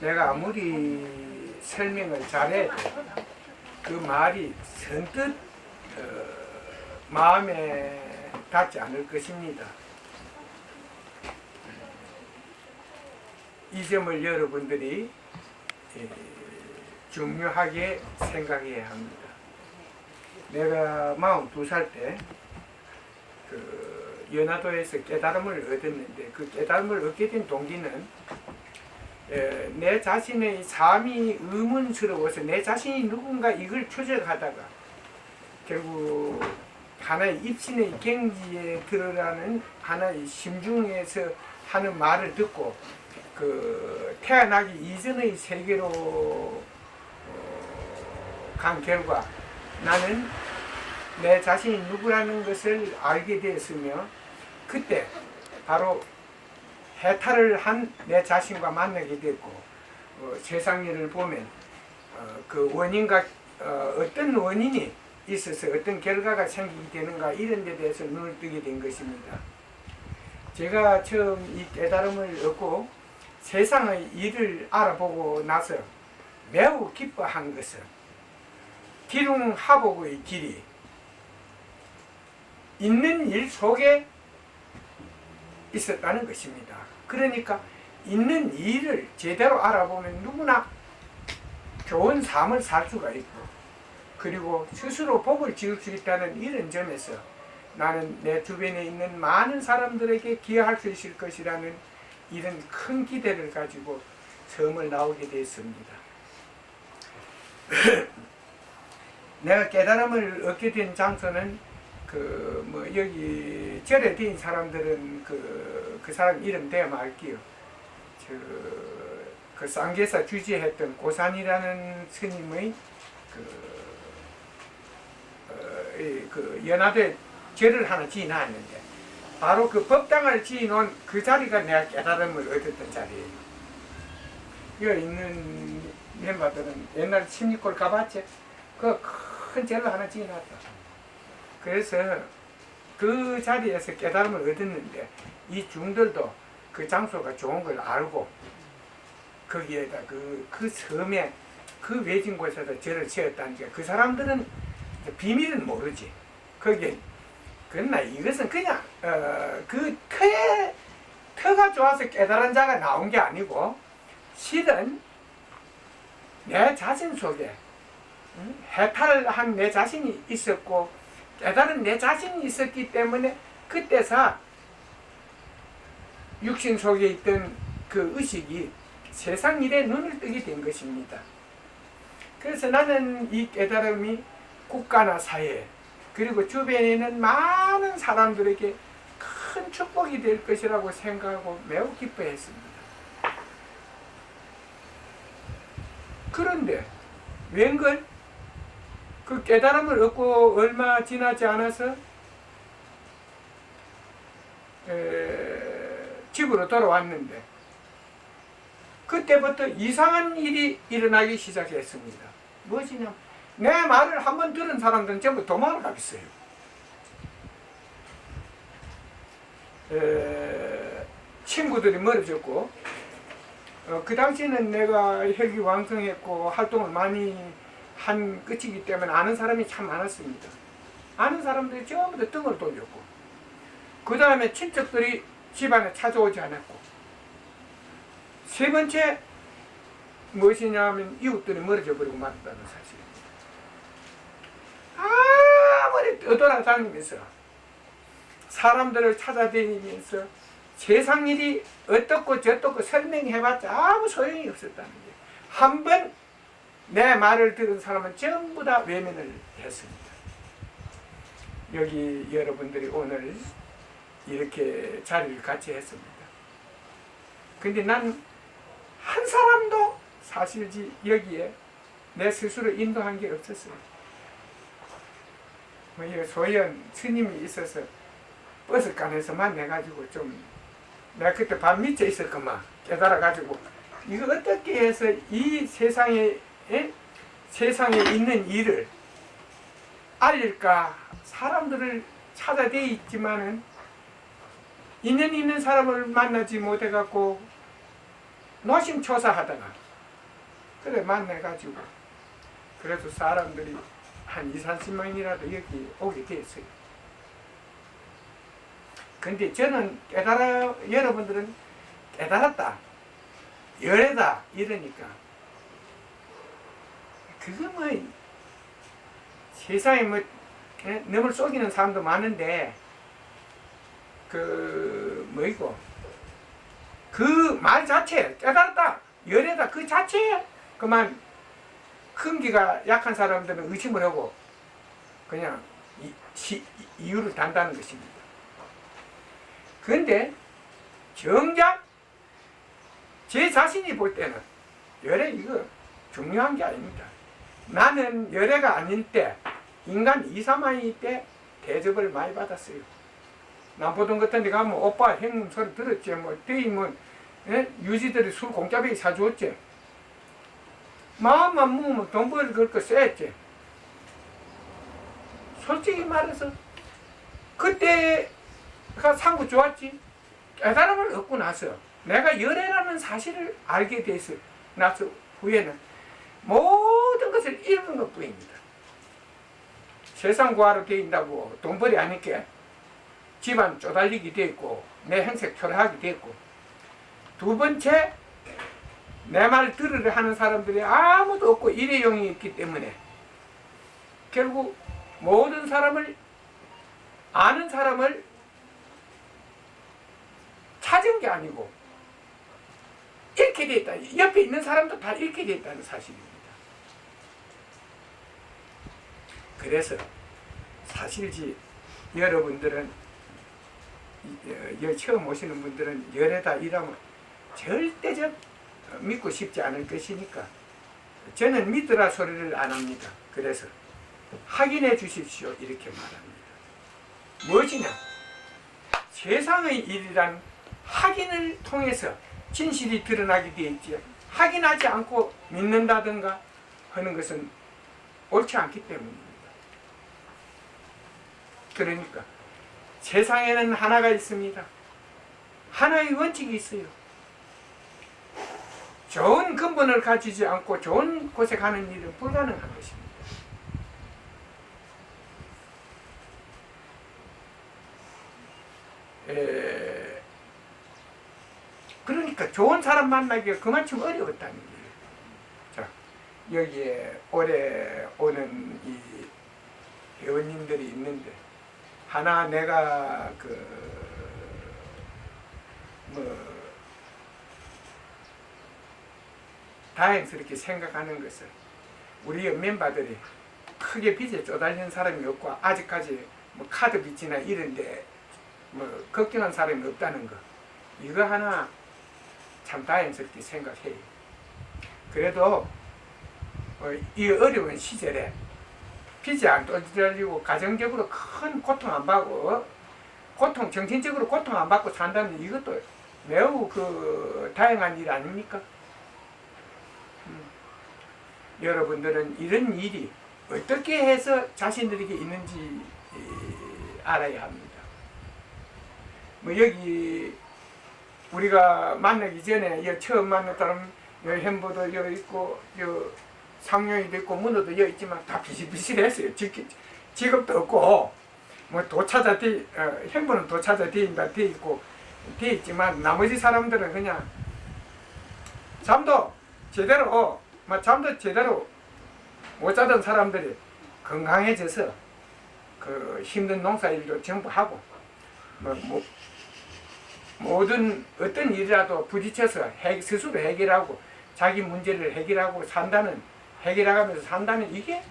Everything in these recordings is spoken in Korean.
내가 아무리 설명을 잘해도 그 말이 선뜻 마음에 닿지 않을 것입니다. 이 점을 여러분들이 중요하게 생각해야 합니다. 내가 42살 때 연화도에서 깨달음을 얻었는데, 그 깨달음을 얻게 된 동기는 내 자신의 삶이 의문스러워서 내 자신이 누군가 이걸 추적하다가 결국 하나의 입신의 경지에 들어가는 하나의 심중에서 하는 말을 듣고 태어나기 이전의 세계로 간 결과 나는 내 자신이 누구라는 것을 알게 되었으며, 그때 바로 해탈을 한 내 자신과 만나게 됐고, 세상 일을 보면 그 원인과 어떤 원인이 있어서 어떤 결과가 생기게 되는가, 이런 데 대해서 눈을 뜨게 된 것입니다. 제가 처음 이 깨달음을 얻고 세상의 일을 알아보고 나서 매우 기뻐한 것은 기륭하복의 길이 있는 일 속에 있었다는 것입니다. 그러니까 있는 일을 제대로 알아보면 누구나 좋은 삶을 살 수가 있고, 그리고 스스로 복을 지을 수 있다는 이런 점에서 나는 내 주변에 있는 많은 사람들에게 기여할 수 있을 것이라는 이런 큰 기대를 가지고 처음을 나오게 됐습니다. 내가 깨달음을 얻게 된 장소는 여기 절에 된 사람들은 그 사람 이름 대야 말게요. 그 쌍계사 주지했던 고산이라는 스님의 연화도에 절을 하나 지어놨는데, 바로 그 법당을 지어놓은 그 자리가 내가 깨달음을 얻었던 자리예요. 여기 있는 멤버들은 옛날 침리골 가봤지? 그 큰 절을 하나 지어놨다. 그래서 그 자리에서 깨달음을 얻었는데, 이 중들도 그 장소가 좋은 걸 알고 거기에다 그 섬에 그 외진 곳에서 절을 지었다는 게, 그 사람들은 비밀은 모르지. 거기에 그러나 이것은 그냥 그 터가 좋아서 깨달은 자가 나온 게 아니고, 실은 내 자신 속에 해탈을 한 내 자신이 있었고 깨달은 내 자신이 있었기 때문에 그때서 육신 속에 있던 그 의식이 세상 일에 눈을 뜨게 된 것입니다. 그래서 나는 이 깨달음이 국가나 사회, 그리고 주변에 있는 많은 사람들에게 큰 축복이 될 것이라고 생각하고 매우 기뻐했습니다. 그런데 웬걸 그 깨달음을 얻고 얼마 지나지 않아서 집으로 돌아왔는데, 그때부터 이상한 일이 일어나기 시작했습니다. 무엇이냐, 내 말을 한번 들은 사람들은 전부 도망을 가겠어요. 친구들이 멀어졌고, 그 당시에는 내가 혈기왕성했고 활동을 많이 한 끝이기 때문에 아는 사람이 참 많았습니다. 아는 사람들이 전부 다 등을 돌렸고, 그 다음에 친척들이 집안에 찾아오지 않았고, 세 번째 무엇이냐면 이웃들이 멀어져 버리고 말았다는 사실입니다. 아무리 떠돌아다니면서 사람들을 찾아다니면서 세상 일이 어떻고 저떻고 설명해봤자 아무 소용이 없었다는 게, 한 번 내 말을 들은 사람은 전부 다 외면을 했습니다. 여기 여러분들이 오늘 이렇게 자리를 같이 했습니다. 근데 난 한 사람도 사실 여기에 내 스스로 인도한 게 없었어요. 소연 스님이 있어서 버스간에서 만나가지고 좀, 내가 그때 밤 밑에 있었구만, 깨달아가지고 이거 어떻게 해서 이 세상에 있는 일을 알릴까, 사람들을 찾아대 있지만은 있는 사람을 만나지 못해갖고 노심초사하다가 그래 만나가지고 그래도 사람들이 한 20-30명이라도 여기 오게 됐어요. 근데 저는 여러분들은 깨달았다, 열애다 이러니까 그거 뭐 세상에 뭐 너무 속이는 사람도 많은데 그 뭐이고 그 말 자체 깨달았다, 열애다 그 자체에 그만 끈기가 약한 사람들은 의심을 하고 그냥 이유를 단다는 것입니다. 그런데 정작 제 자신이 볼 때는 열애 이거 중요한 게 아닙니다. 나는 열애가 아닐 때 인간 2-3아이 때 대접을 많이 받았어요. 남포동 같은 데 가면 오빠 형님 소리 들었지, 뭐 대임은 유지들이 술 공짜배기 사주었지. 마음만 먹으면 돈 벌 걸 거 쎄했지. 솔직히 말해서 그때가 상구 좋았지. 깨달음을 얻고 나서 내가 열애라는 사실을 알게 돼서 나서 후에는 모든 것을 잃은 것 뿐입니다. 세상 구하러 다닌다고 돈벌이 아니까 집안 쪼달리게 됐고 내 행색 초라하게 됐고, 두 번째 내 말 들으려 하는 사람들이 아무도 없고 일회용이 있기 때문에 결국 모든 사람을 아는 사람을 찾은 게 아니고 잃게 됐다. 옆에 있는 사람도 다 잃게 됐다는 사실입니다. 그래서 사실지 여러분들은 처음 오시는 분들은 열애다 이러면 절대적 믿고 싶지 않을 것이니까 저는 믿으라 소리를 안 합니다. 그래서 확인해 주십시오 이렇게 말합니다. 무엇이냐? 세상의 일이란 확인을 통해서 진실이 드러나게 되어 있지, 확인하지 않고 믿는다든가 하는 것은 옳지 않기 때문입니다. 그러니까 세상에는 하나가 있습니다. 하나의 원칙이 있어요. 좋은 근본을 가지지 않고 좋은 곳에 가는 일은 불가능한 것입니다. 그러니까 좋은 사람 만나기가 그만큼 어려웠다는 거예요. 자, 여기에 올해 오는 이 회원님들이 있는데 하나 내가 다행스럽게 생각하는 것은 우리 멤버들이 크게 빚에 쪼달린 사람이 없고 아직까지 뭐 카드 빚이나 이런데 뭐 걱정한 사람이 없다는 거, 이거 하나 참 다행스럽게 생각해요. 그래도 이 어려운 시절에 빚이 안 쪼달리고 가정적으로 큰 고통 안 받고 정신적으로 고통 안 받고 산다는 이것도 매우 다행한 일 아닙니까? 여러분들은 이런 일이 어떻게 해서 자신들에게 있는지 알아야 합니다. 뭐 여기 우리가 만나기 전에 처음 만났다면 현보도 여기 있고 상용이도 있고 문어도 여기 있지만 다 비실비실했어요. 직업도 없고 뭐 도차자 현보는 도차자 돼 있고 돼 있지만 나머지 사람들은 그냥 잠도 제대로 못 자던 사람들이 건강해져서 힘든 농사일도 전부 하고 모든 어떤 일이라도 부딪혀서 스스로 해결하고 자기 문제를 해결해가면서 산다는 이게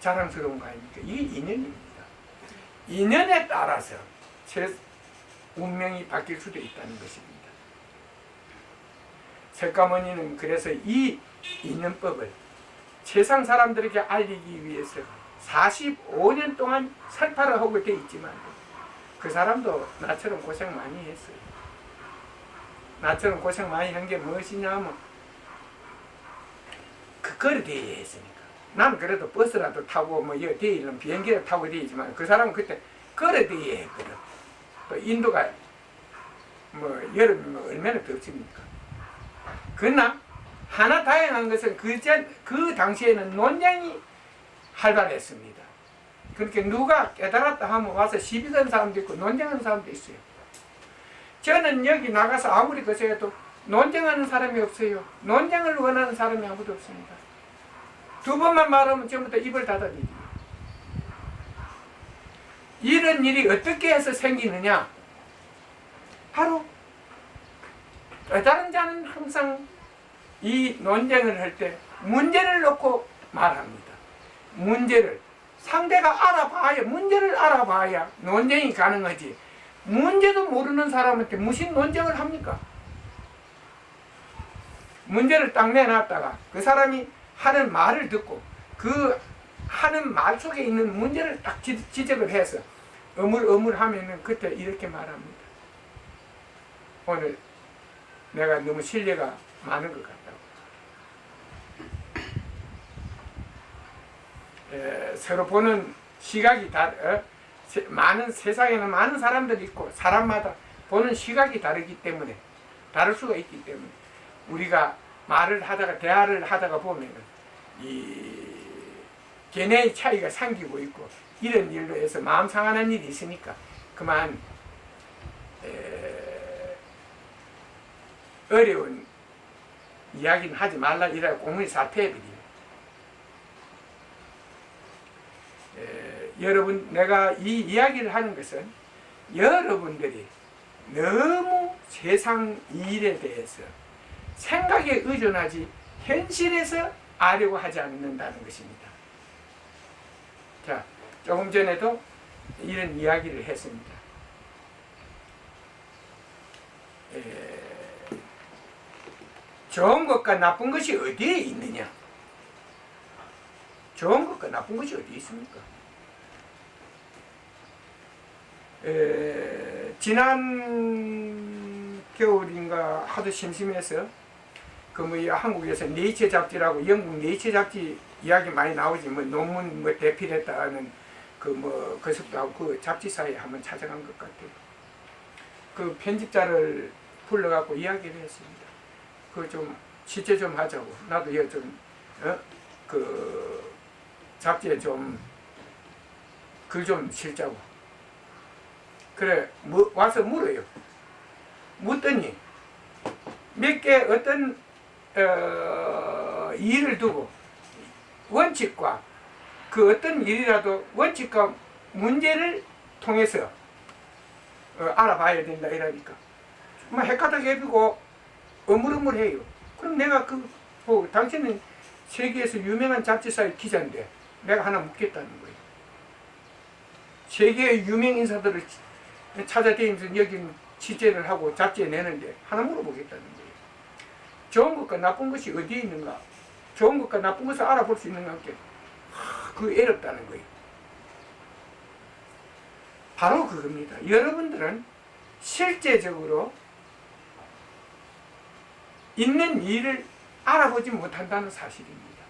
자랑스러운 거 아닙니까? 이게 인연입니다. 인연에 따라서 제 운명이 바뀔 수도 있다는 것입니다. 석가모니는 그래서 이 인연법을 세상 사람들에게 알리기 위해서 45년 동안 설파를 하고 돼 있지만 그 사람도 나처럼 고생 많이 했어요. 나처럼 고생 많이 한 게 무엇이냐면 걸어 대야 했으니까. 나는 그래도 버스라도 타고 여기 대일은 비행기를 타고 대이지만 그 사람은 그때 걸어 대야 했거든. 또 인도가 여름이면 얼마나 덥습니까? 그러나 하나 다행한 것은 그 당시에는 논쟁이 활발했습니다. 그렇게 누가 깨달았다 하면 와서 시비 거는 사람도 있고 논쟁하는 사람도 있어요. 저는 여기 나가서 아무리 거세해도 논쟁하는 사람이 없어요. 논쟁을 원하는 사람이 아무도 없습니다. 두 번만 말하면 전부터 입을 닫아내죠. 이런 일이 어떻게 해서 생기느냐? 바로 다른 자는 항상 이 논쟁을 할 때 문제를 놓고 말합니다. 문제를 상대가 알아봐야, 문제를 알아봐야 논쟁이 가능하지. 문제도 모르는 사람한테 무슨 논쟁을 합니까? 문제를 딱 내놨다가 그 사람이 하는 말을 듣고 그 하는 말 속에 있는 문제를 딱 지적을 해서 어물어물하면은 그때 이렇게 말합니다. 오늘 내가 너무 신뢰가 많은 것 같다고. 서로 보는 시각이 세상에는 많은 사람들이 있고 사람마다 보는 시각이 다르기 때문에 다를 수가 있기 때문에 우리가 대화를 하다가 보면은 이 견해의 차이가 생기고 있고 이런 일로 해서 마음 상하는 일이 있으니까 그만 어려운 이야기는 하지 말라 이라고 공문이 사퇴해버리요. 여러분, 내가 이 이야기를 하는 것은 여러분들이 너무 세상 일에 대해서 생각에 의존하지 현실에서 아려고 하지 않는다는 것입니다. 자, 조금 전에도 이런 이야기를 했습니다. 좋은 것과 나쁜 것이 어디에 있느냐? 좋은 것과 나쁜 것이 어디에 있습니까? 지난 겨울인가 하도 심심해서 한국에서 네이처 잡지라고 영국 네이처 잡지 이야기 많이 나오지 논문 대필했다는 그것도 하고 그 잡지사에 한번 찾아간 것 같아요. 그 편집자를 불러갖고 이야기를 했습니다. 그 좀 취재 좀 하자고. 나도 그 잡지에 좀 글 좀 실자고. 그래 와서 물어요. 묻더니 몇 개 어떤 일을 두고 원칙과 그 어떤 일이라도 원칙과 문제를 통해서 알아봐야 된다 이러니까 헷갈리게 해비고 어물어물해요. 그럼 내가 당신은 세계에서 유명한 잡지사의 기자인데 내가 하나 묻겠다는 거예요. 세계의 유명 인사들을 찾아다니면서 여기 취재를 하고 잡지에 내는데 하나 물어보겠다는 거예요. 좋은 것과 나쁜 것이 어디에 있는가? 좋은 것과 나쁜 것을 알아볼 수 있는가? 그게 어렵다는 거예요. 바로 그겁니다. 여러분들은 실제적으로 있는 일을 알아보지 못한다는 사실입니다.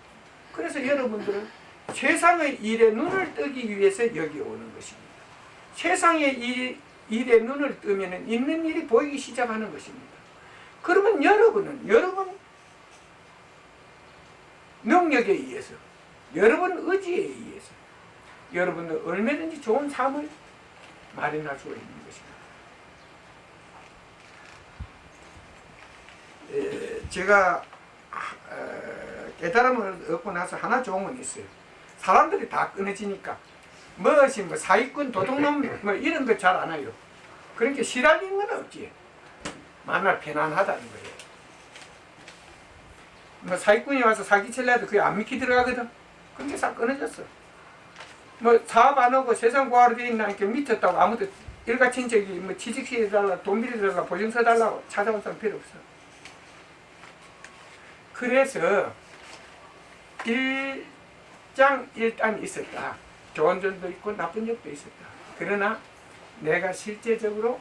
그래서 여러분들은 세상의 일에 눈을 뜨기 위해서 여기 오는 것입니다. 세상의 일에 눈을 뜨면 있는 일이 보이기 시작하는 것입니다. 그러면 여러분 능력에 의해서, 여러분 의지에 의해서 여러분은 얼마든지 좋은 삶을 마련할 수가 있는 것입니다. 제가 깨달음을 얻고 나서 하나 좋은 건 있어요. 사람들이 다 끊어지니까 무엇이 사기꾼, 도둑놈 이런 거 잘 안 해요. 그러니까 시달리는 건 없지. 만날 편안하다는 거예요. 사기꾼이 와서 사기치려 해도 그게 안 믿기 들어가거든. 그러니까 싹 끊어졌어. 사업 안 하고 세상 구하러 돼 있나 이렇게 미쳤다고 아무도 일가친척이 취직시켜달라, 돈 빌려달라, 보증서 달라고 찾아온 사람 필요 없어. 그래서 일장일단이 있었다. 좋은 점도 있고 나쁜 점도 있었다. 그러나 내가 실제적으로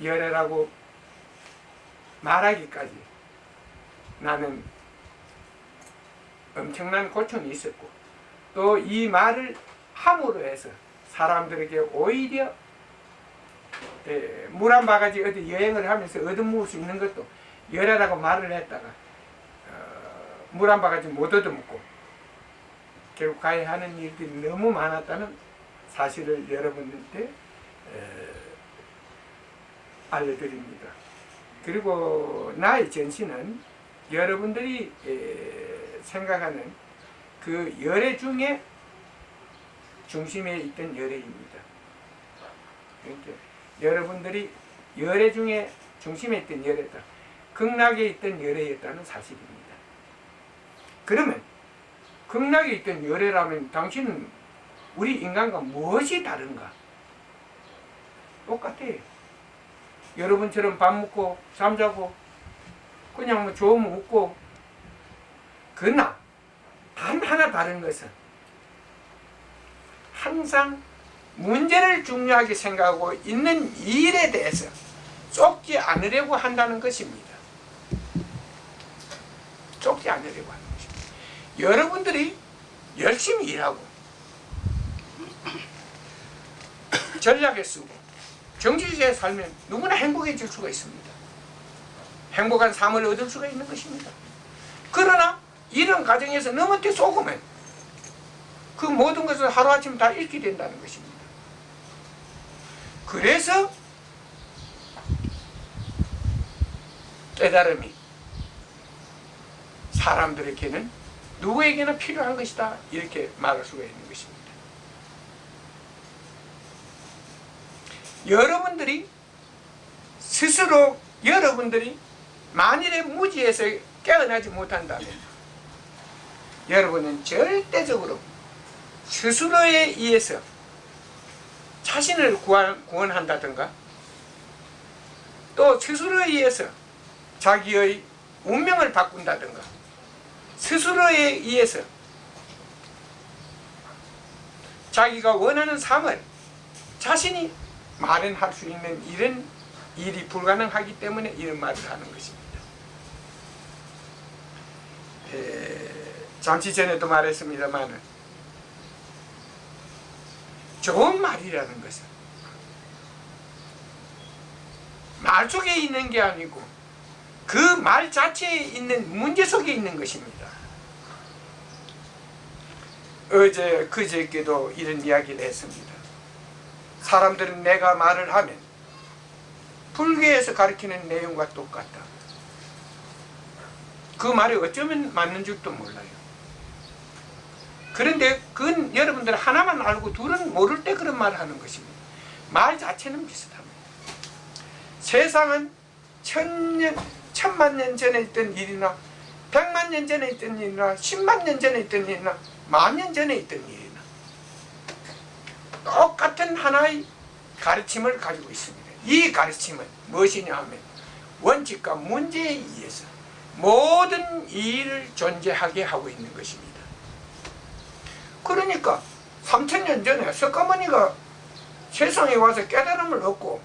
열애라고 말하기까지 나는 엄청난 고충이 있었고 또 이 말을 함으로 해서 사람들에게 오히려 물 한 바가지 어디 여행을 하면서 얻어먹을 수 있는 것도 열애라고 말을 했다가 물 한 바가지 못 얻어먹고 결국 가야 하는 일들이 너무 많았다는 사실을 여러분들한테 알려드립니다. 그리고 나의 전시는 여러분들이 생각하는 그 열애 중에 중심에 있던 열애입니다. 그러니까 여러분들이 열애 중에 중심에 있던 열애다. 극락에 있던 열애였다는 사실입니다. 그러면 극락에 있던 열애라면 당신은 우리 인간과 무엇이 다른가? 똑같아요. 여러분처럼 밥 먹고 잠자고 그냥 뭐 좋으면 웃고. 그러나 단 하나 다른 것은 항상 문제를 중요하게 생각하고 있는 일에 대해서 쫓지 않으려고 한다는 것입니다. 쫓지 않으려고 하는 것입니다. 여러분들이 열심히 일하고 전략에 쓰고 정치주의에 살면 누구나 행복해질 수가 있습니다. 행복한 삶을 얻을 수가 있는 것입니다. 그러나 이런 과정에서 너한테 속으면 그 모든 것을 하루아침 다 잃게 된다는 것입니다. 그래서 깨달음이 사람들에게는 누구에게나 필요한 것이다, 이렇게 말할 수가 있는 것입니다. 여러분들이 스스로 여러분들이 만일에 무지에서 깨어나지 못한다면 여러분은 절대적으로 스스로에 의해서 자신을 구원한다든가 또 스스로에 의해서 자기의 운명을 바꾼다든가 스스로에 의해서 자기가 원하는 삶을 자신이 마련할 수 있는 이런 일이 불가능하기 때문에 이런 말을 하는 것입니다. 잠시 전에도 말했습니다만 좋은 말이라는 것은 말 속에 있는 게 아니고 그 말 자체에 있는 문제 속에 있는 것입니다. 그저께도 이런 이야기를 했습니다. 사람들은 내가 말을 하면 불교에서 가르치는 내용과 똑같다. 그 말이 어쩌면 맞는 줄도 몰라요. 그런데 그건 여러분들 하나만 알고 둘은 모를 때 그런 말을 하는 것입니다. 말 자체는 비슷합니다. 세상은 천만 년 전에 있던 일이나 100만 년 전에 있던 일이나 10만 년 전에 있던 일이나 만 년 전에 있던 일이나 똑같은 하나의 가르침을 가지고 있습니다. 이 가르침은 무엇이냐 하면 원칙과 문제에 의해서 모든 일을 존재하게 하고 있는 것입니다. 그러니까 3000년 전에 석가모니가 세상에 와서 깨달음을 얻고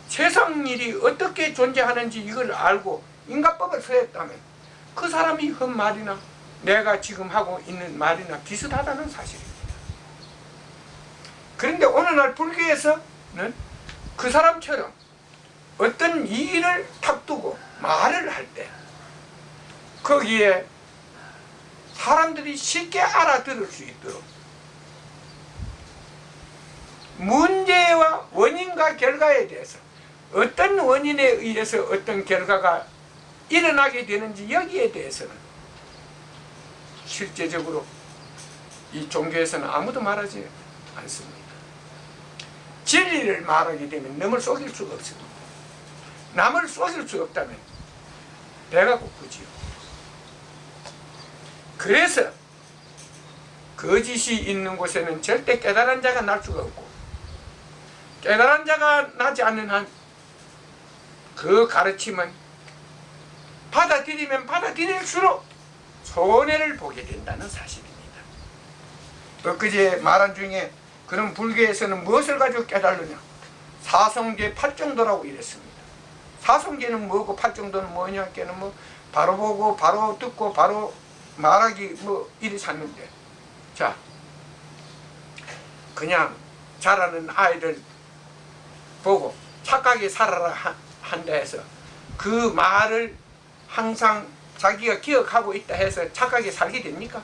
세상 일이 어떻게 존재하는지 이걸 알고 인과법을 서했다면 그 사람이 한 말이나 내가 지금 하고 있는 말이나 비슷하다는 사실입니다. 그런데 오늘날 불교에서는 그 사람처럼 어떤 일을 탁 두고 말을 할 때 거기에 사람들이 쉽게 알아들을 수 있도록 문제와 원인과 결과에 대해서 어떤 원인에 의해서 어떤 결과가 일어나게 되는지 여기에 대해서는 실제적으로 이 종교에서는 아무도 말하지 않습니다. 진리를 말하게 되면 남을 속일 수가 없습니다. 남을 속일 수 없다면 배가 고프지요. 그래서 거짓이 있는 곳에는 절대 깨달은 자가 날 수가 없고 깨달은 자가 나지 않는 한 그 가르침은 받아들이면 받아들일수록 손해를 보게 된다는 사실입니다. 엊그제 말한 중에 그런 불교에서는 무엇을 가지고 깨달느냐? 사성계 팔정도라고 이랬습니다. 사성계는 뭐고 팔정도는 뭐냐? 걔는 뭐 바로 보고 바로 듣고 바로 말하기 뭐 이리 샀는데, 자 그냥 자라는 아이들 보고 착하게 살아라 한다 해서 그 말을 항상 자기가 기억하고 있다 해서 착하게 살게 됩니까?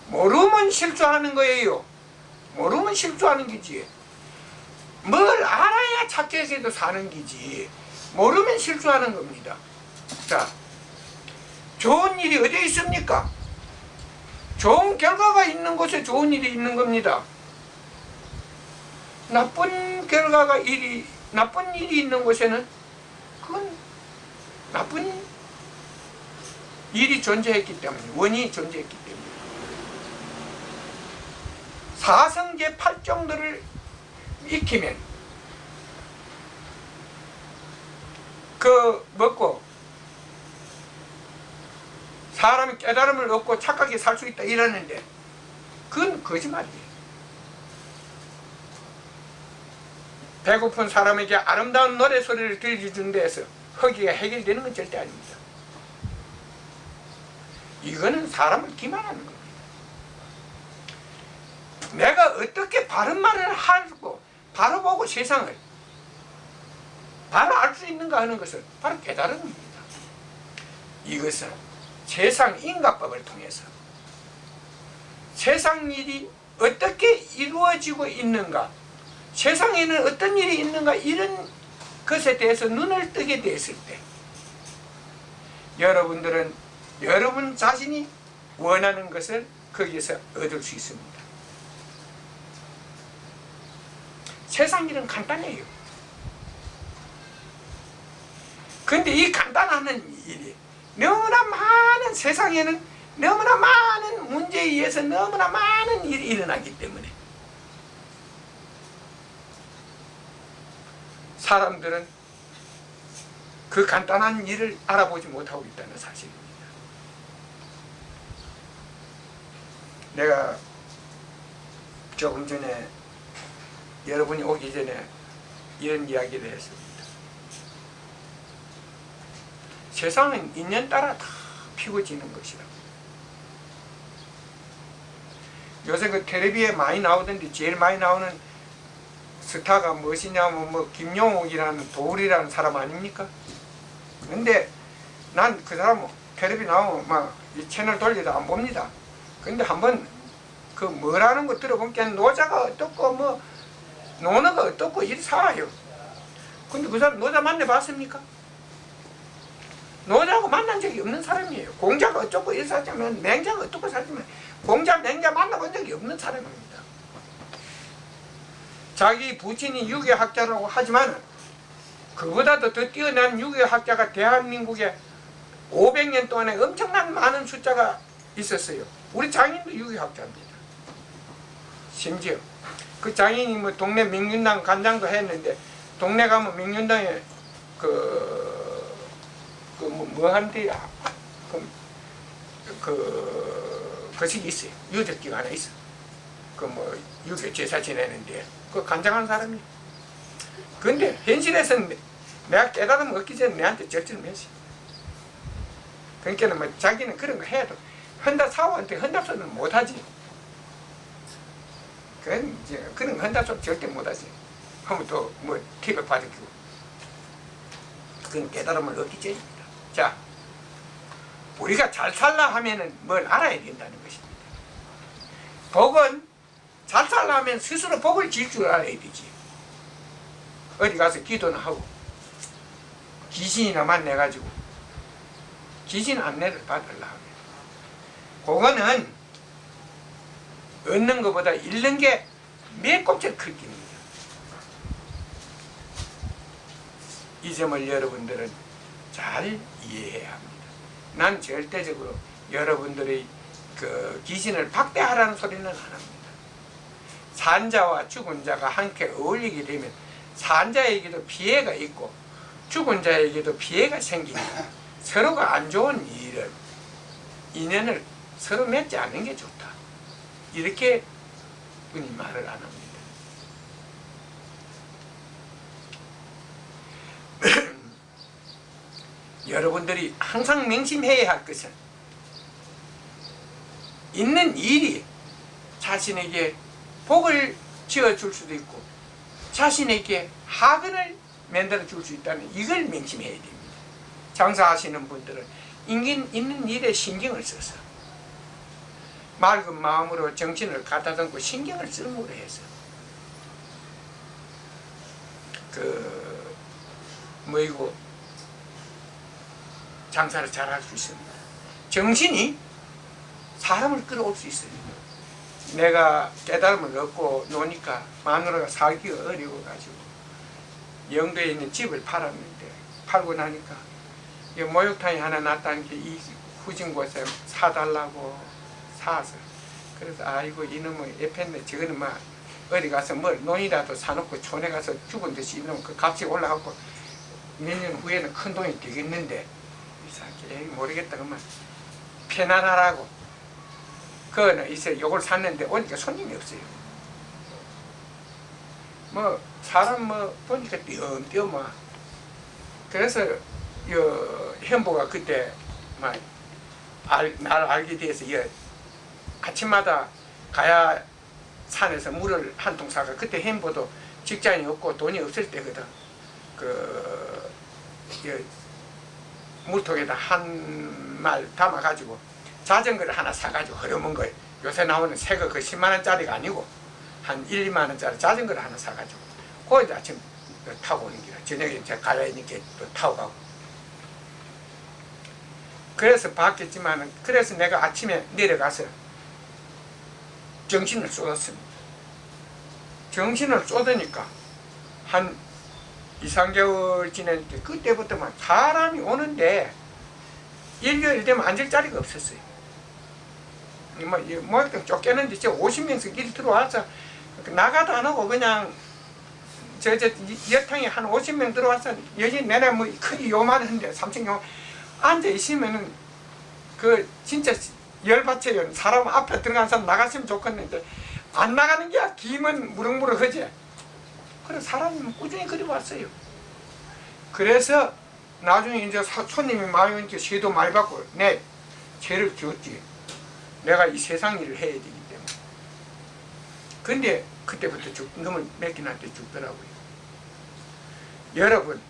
모르면 실수하는 거예요. 모르면 실수하는 거지. 뭘 알아야 착하게도 사는 거지. 모르면 실수하는 겁니다. 자, 좋은 일이 어디에 있습니까? 좋은 결과가 있는 곳에 좋은 일이 있는 겁니다. 나쁜 일이 있는 곳에는 그건 나쁜 일이 존재했기 때문에, 원인이 존재했기 때문에. 사성제 8정도를 익히면 먹고 사람이 깨달음을 얻고 착하게 살 수 있다 이러는데 그건 거짓말이에요. 배고픈 사람에게 아름다운 노래소리를 들려준 데에서 허기가 해결되는 건 절대 아닙니다. 이거는 사람을 기만하는 겁니다. 내가 어떻게 바른 말을 하고 바로 보고 세상을 바로 알 수 있는가 하는 것은 바로 깨달음입니다. 이것은 세상 인과법을 통해서 세상 일이 어떻게 이루어지고 있는가, 세상에는 어떤 일이 있는가, 이런 것에 대해서 눈을 뜨게 됐을 때 여러분들은 여러분 자신이 원하는 것을 거기에서 얻을 수 있습니다. 세상 일은 간단해요. 근데 이 간단한 일이 너무나 많은, 세상에는 너무나 많은 문제에 의해서 너무나 많은 일이 일어나기 때문에 사람들은 그 간단한 일을 알아보지 못하고 있다는 사실입니다. 내가 조금 전에 여러분이 오기 전에 이런 이야기를 했습니다. 세상은 인연 따라 다 피고 지는 것이라. 요새 그 텔레비에 많이 나오던데 제일 많이 나오는 스타가 무엇이냐면 김용옥이라는 도울이라는 사람 아닙니까? 근데 난 그 사람 텔레비 나오면 막 이 채널 돌려도 안 봅니다. 근데 한번 그 뭐라는 거 들어보니까 노자가 어떻고 노너가 어떻고 이리 살아요. 근데 그 사람 노자 만나봤습니까? 노자하고 만난 적이 없는 사람이에요. 공자가 어쩌고 이리 살자면 맹자가 어떻고 살자면 공자 맹자 만나본 적이 없는 사람입니다. 자기 부친이 유교학자라고 하지만 그보다도 더 뛰어난 유교학자가 대한민국에 500년 동안에 엄청난 많은 숫자가 있었어요. 우리 장인도 유교학자입니다. 심지어 그 장인이 동네 민균당 간장도 했는데 동네 가면 민균당에 뭐한데 그것이 있어요. 유적지가 하나 있어. 유교 제사 지내는데 그 간장한 사람이에요. 근데 현실에서는 내가 깨달음 얻기 전에 내한테 절절매시. 그러니까 자기는 그런 거 해도 헌다 사오한테 헌답소는 못하지. 그런 헌답소 절대 못하지. 하면 또 팁을 받아주고. 그건 깨달음을 얻기 전입니다. 자, 우리가 잘 살라 하면은 뭘 알아야 된다는 것입니다. 복은 잘 살라 하면 스스로 복을 질 줄 알아야 되지. 어디 가서 기도는 하고 귀신이나 만나가지고 귀신 안내를 받으려 하면 그거는 얻는 것보다 잃는 게 몇 곱절 클 겁니다. 이 점을 여러분들은 잘 이해해야 합니다. 난 절대적으로 여러분들의 그 귀신을 박대하라는 소리는 안 합니다. 산자와 죽은 자가 함께 어울리게 되면 산자에게도 피해가 있고 죽은 자에게도 피해가 생깁니다. 서로가 안 좋은 일을, 인연을 서로 맺지 않는 게 좋다. 이렇게 분이 말을 안 합니다. 여러분들이 항상 명심해야 할 것은 있는 일이 자신에게 복을 지어줄 수도 있고 자신에게 학은을 만들어 줄 수 있다는 이걸 명심해야 됩니다. 장사하시는 분들은 있는 일에 신경을 써서 맑은 마음으로 정신을 갖다 담고 신경을 쓰므로 해서 뭐이고 장사를 잘 할 수 있습니다. 정신이 사람을 끌어올 수 있어요. 내가 깨달음을 얻고 노니까 마누라가 살기가 어려워가지고 영도에 있는 집을 팔았는데 팔고 나니까 목욕탕이 하나 놨다는 게 이 후진 곳에 사달라고 사서 그래서 아이고 이놈의 애팼네 저거는 막 어디 가서 뭘 논이라도 사놓고 촌에 가서 죽은 듯이 이놈 그 값이 올라가고 몇 년 후에는 큰 돈이 되겠는데 이상하게 모르겠다 그러면 편안하라고 그거는 이제 요걸 샀는데 오니까 손님이 없어요. 뭐 사람 뭐 보니까 띄엄띄엄 와. 그래서 현보가 그때 막 날 알게 돼서 아침마다 가야 산에서 물을 한 통 사가. 그때 현보도 직장이 없고 돈이 없을 때거든. 물통에다 한 말 담아가지고 자전거를 하나 사가지고 흐름은 거예요. 요새 나오는 새거 그 10만원짜리가 아니고 한 1, 2만원짜리 자전거를 하나 사가지고 거기서 아침 타고 오는 길에 저녁에 이제 가야 하니까 또 타고 가고. 그래서 바뀌었지만은 그래서 내가 아침에 내려가서 정신을 쏟았습니다. 정신을 쏟으니까 한 2, 3개월 지냈는데 그때부터만 사람이 오는데 일요일 되면 앉을 자리가 없었어요. 뭐 쫓겨는데 50명씩 일 들어와서 나가도 안 하고 그냥 여탕에 한 50명 들어와서 여기 내내 뭐 크기 요만한데 3층 요 앉아 있으면은 그 진짜 열받쳐요. 사람 앞에 들어간 사람 나갔으면 좋겠는데 안 나가는 게 기면 무럭무럭하지. 그래서 사람이 꾸준히 그리 왔어요. 그래서 나중에 이제 손님이 많이 오니까 세도 많이 받고 내 죄를 지었지. 내가 이 세상 일을 해야 되기 때문에. 근데 그때부터 놈을 맡겨놨더니 죽더라고요. 여러분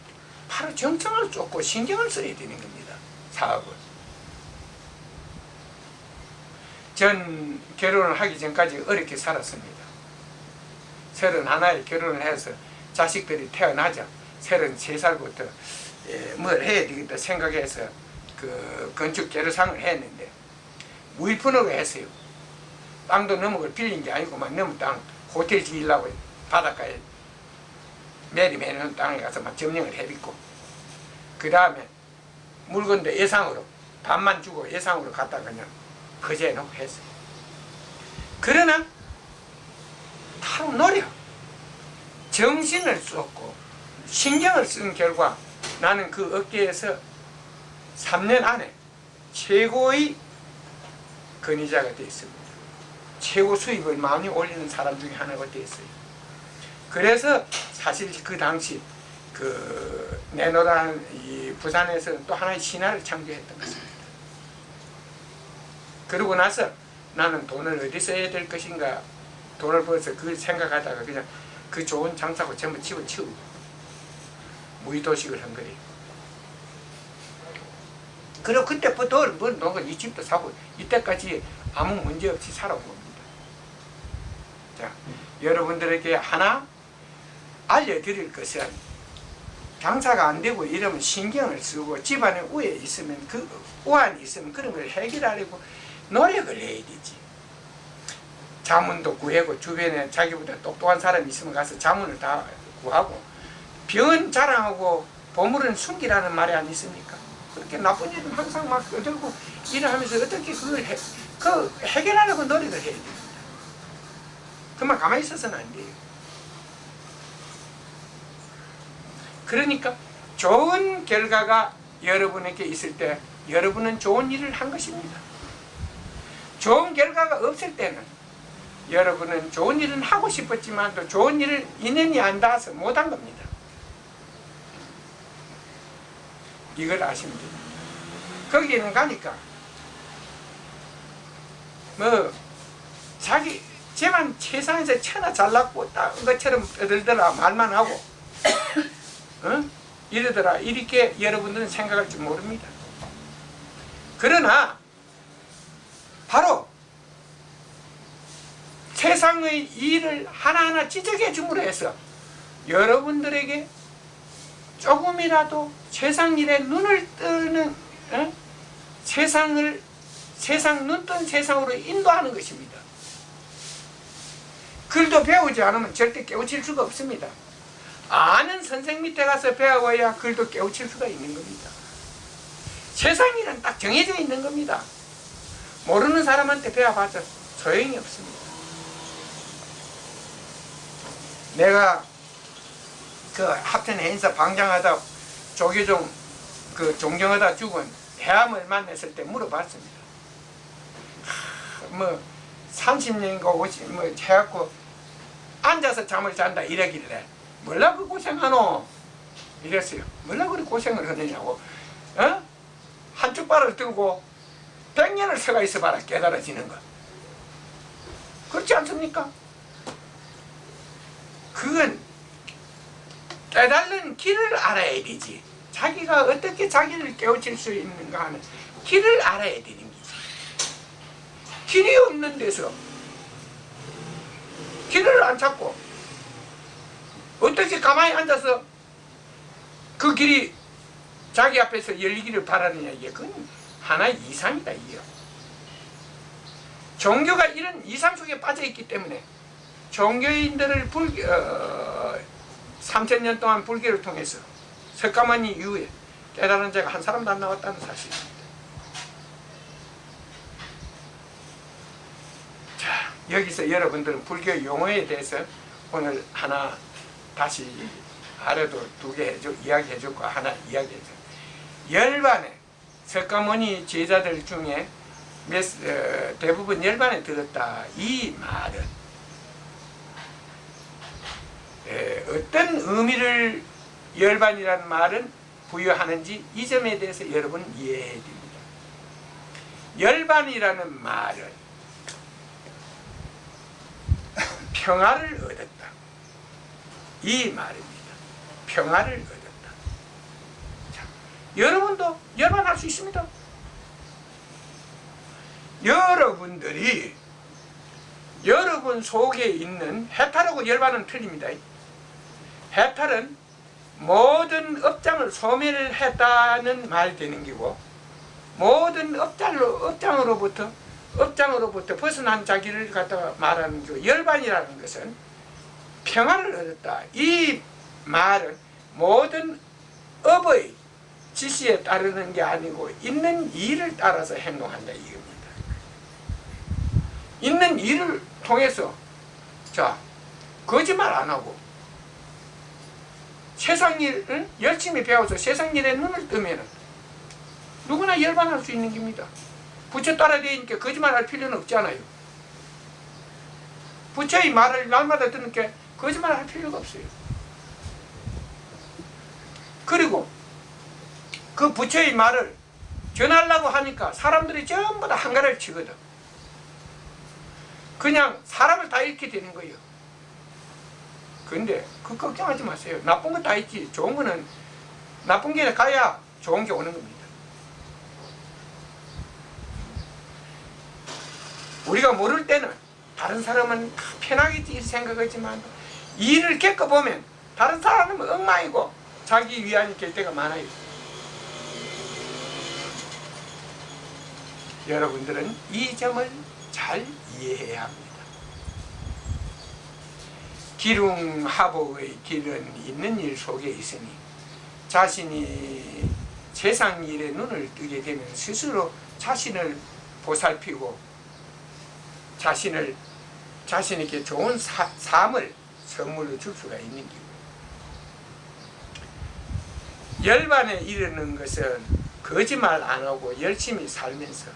바로 정성을 쏟고 신경을 써야 되는 겁니다. 사업은. 전 결혼을 하기 전까지 어렵게 살았습니다. 31에 결혼을 해서 자식들이 태어나자 33살부터 뭘 해야 되겠다 생각해서 그 건축 재료상을 했는데 무일푼으로 했어요. 땅도 너무 걸 빌린 게 아니고만 너무 땅 호텔 지으려고 바닷가에 매리매는 땅에 가서 막 점령을 해빚고 그 다음에 물건도 예상으로 반만 주고 예상으로 갖다 그냥 거제해 놓고 했어요. 그러나 바로 노력, 정신을 쏟고 신경을 쓴 결과 나는 그 업계에서 3년 안에 최고의 건의자가 되었습니다. 최고 수입을 많이 올리는 사람 중에 하나가 되었어요. 그래서 사실 그 당시 그 내노라는 이 부산에서 또 하나의 신화를 창조했던 것입니다. 그러고 나서 나는 돈을 어디 써야 될 것인가 돈을 벌어서 그걸 생각하다가 그냥 그 좋은 장사고 전부 집어치우고 무의도식을 한 거예요. 그리고 그때부터 이 집도 사고 이때까지 아무 문제 없이 살아온 겁니다. 자, 여러분들에게 하나 알려드릴 것은 장사가 안 되고 이러면 신경을 쓰고 집안에 우에 있으면 그 우환이 있으면 그런 걸 해결하려고 노력을 해야 되지. 자문도 구하고 주변에 자기보다 똑똑한 사람이 있으면 가서 자문을 다 구하고 병은 자랑하고 보물은 숨기라는 말이 안 있습니까? 그렇게 나쁜 일은 항상 막 들고 일을 하면서 어떻게 그걸 해결하려고 노력을 해야 됩니다. 그만 가만히 있어서는 안 돼요. 그러니까 좋은 결과가 여러분에게 있을 때 여러분은 좋은 일을 한 것입니다. 좋은 결과가 없을 때는 여러분은 좋은 일은 하고 싶었지만 또 좋은 일을 인연이 안 닿아서 못한 겁니다. 이걸 아시면 됩니다. 거기에는 가니까 뭐 자기 쟤만 세상에서 천하 잘났고 딴 것처럼 떠들더라 말만 하고 어? 이러더라 이렇게 여러분들은 생각할 줄 모릅니다. 그러나 바로 세상의 일을 하나하나 지적해 줌으로 해서 여러분들에게 조금이라도 세상 일에 눈을 뜨는 세상 눈뜬 세상으로 인도하는 것입니다. 글도 배우지 않으면 절대 깨우칠 수가 없습니다. 아는 선생 밑에 가서 배워야 글도 깨우칠 수가 있는 겁니다. 세상 일은 딱 정해져 있는 겁니다. 모르는 사람한테 배워봐서 소용이 없습니다. 내가 그 합천 해인사 방장하다 조계종 그 존경하다 죽은 해암을 만났을 때 물어봤습니다. 뭐 30년인가 50년 뭐 해갖고 앉아서 잠을 잔다 이러길래 몰라 그 고생하노 이랬어요. 몰라 그리 고생을 하느냐고. 한쪽 발을 들고 100년을 서가 있어봐라 깨달아지는 거. 그렇지 않습니까? 그건 깨달는 길을 알아야 되지. 자기가 어떻게 자기를 깨우칠 수 있는가 하는 길을 알아야 되는 거지. 길이 없는 데서 길을 안 찾고 어떻게 가만히 앉아서 그 길이 자기 앞에서 열리기를 바라느냐. 이게 그건 하나의 이상이다. 이게 종교가 이런 이상 속에 빠져있기 때문에 종교인들을 3000년 동안 불교를 통해서 석가모니 이후에 깨달은 자가 한 사람도 안 나왔다는 사실입니다. 자, 여기서 여러분들은 불교 용어에 대해서 오늘 하나 다시 알아도 두 개 이야기해줬고 하나 이야기해줘. 열반에 석가모니 제자들 중에 대부분 열반에 들었다. 이 말은 어떤 의미를 열반이라는 말은 부여하는지 이 점에 대해서 여러분 이해해야 됩니다. 열반이라는 말은 평화를 얻었다. 이 말입니다. 평화를 얻었다. 자, 여러분도 열반할 수 있습니다. 여러분들이 여러분 속에 있는 해탈하고 열반은 틀립니다. 해탈은 모든 업장을 소멸을 했다는 말이 되는 거고, 모든 업장으로부터 벗어난 자기를 갖다가 말하는 그 열반이라는 것은 평화를 얻었다. 이 말은 모든 업의 지시에 따르는 게 아니고 있는 일을 따라서 행동한다 이겁니다. 있는 일을 통해서 자 거짓말 안 하고 세상 일을 열심히 배워서 세상 일에 눈을 뜨면 누구나 열반할 수 있는 겁니다. 부처 따라 되니까 거짓말 할 필요는 없잖아요. 부처의 말을 날마다 듣니까 거짓말 할 필요가 없어요. 그리고 그 부처의 말을 전하려고 하니까 사람들이 전부 다 한가를 치거든. 그냥 사람을 다 잃게 되는 거예요. 근데 그 걱정하지 마세요. 나쁜 거 다 있지. 좋은 거는 나쁜 게 가야 좋은 게 오는 겁니다. 우리가 모를 때는 다른 사람은 다 편하겠지 생각하지만 일을 겪어보면 다른 사람은 엉망이고 자기 위안이 될 때가 많아요. 여러분들은 이 점을 잘 이해해야 합니다. 기륭하복의 길은 있는 일 속에 있으니 자신이 세상 일에 눈을 뜨게 되면 스스로 자신을 보살피고 자신에게 좋은 삶을 선물로 줄 수가 있는 거예요. 열반에 이르는 것은 거짓말 안 하고 열심히 살면서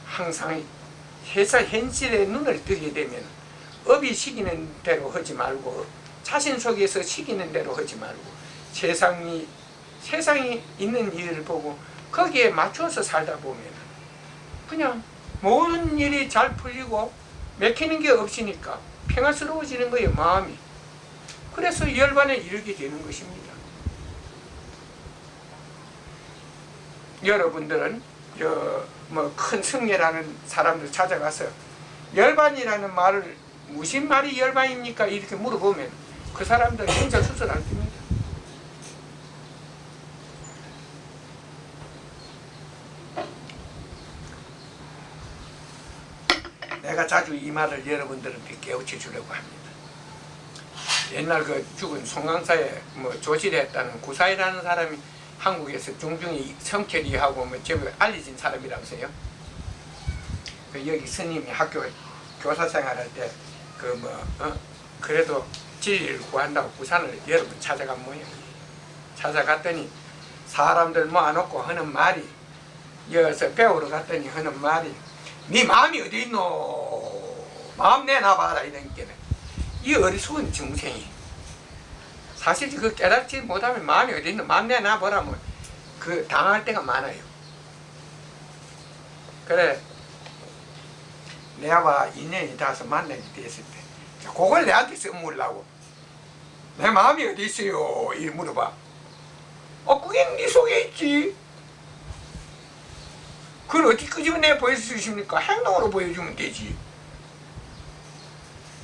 항상 회사 현실에 눈을 뜨게 되면 업이 시키는 대로 하지 말고 자신 속에서 시키는 대로 하지 말고 세상이 있는 일을 보고 거기에 맞춰서 살다 보면 그냥 모든 일이 잘 풀리고 맥히는 게 없으니까 평화스러워지는 거예요, 마음이. 그래서 열반에 이르게 되는 것입니다. 여러분들은 뭐 큰 승려라는 사람들 찾아가서 열반이라는 말을 무슨 말이 열반입니까? 이렇게 물어보면 그 사람들 진짜 수술 안 깁니다. 내가 자주 이 말을 여러분들한테 깨우쳐 주려고 합니다. 옛날 그 죽은 송강사에 뭐 조실했다는 구사이라는 사람이 한국에서 중중히 성철이하고 뭐 제법 알려진 사람이라면서요. 그 여기 스님이 학교 교사 생활할 때 그래도 진리를 구한다고 부산을 여러분 찾아간 모양이에요. 찾아갔더니 사람들 모아놓고 하는 말이, 여기서 배우러 갔더니 하는 말이, 네 마음이 어디 있노? 마음 내놔봐라. 이런 게는 이 어리석은 중생이 사실 그 깨닫지 못하면 마음이 어디 있노? 마음 내놔보라면 그 당할 때가 많아요. 그래, 내가 인연이 닿아서 만나게 됐을 때 그걸 내한테 써물라고. 내 마음이 어디 있어요? 이 물어봐. 그게 네 속에 있지. 그걸 어떻게 끄집어내 보여주십니까? 행동으로 보여주면 되지.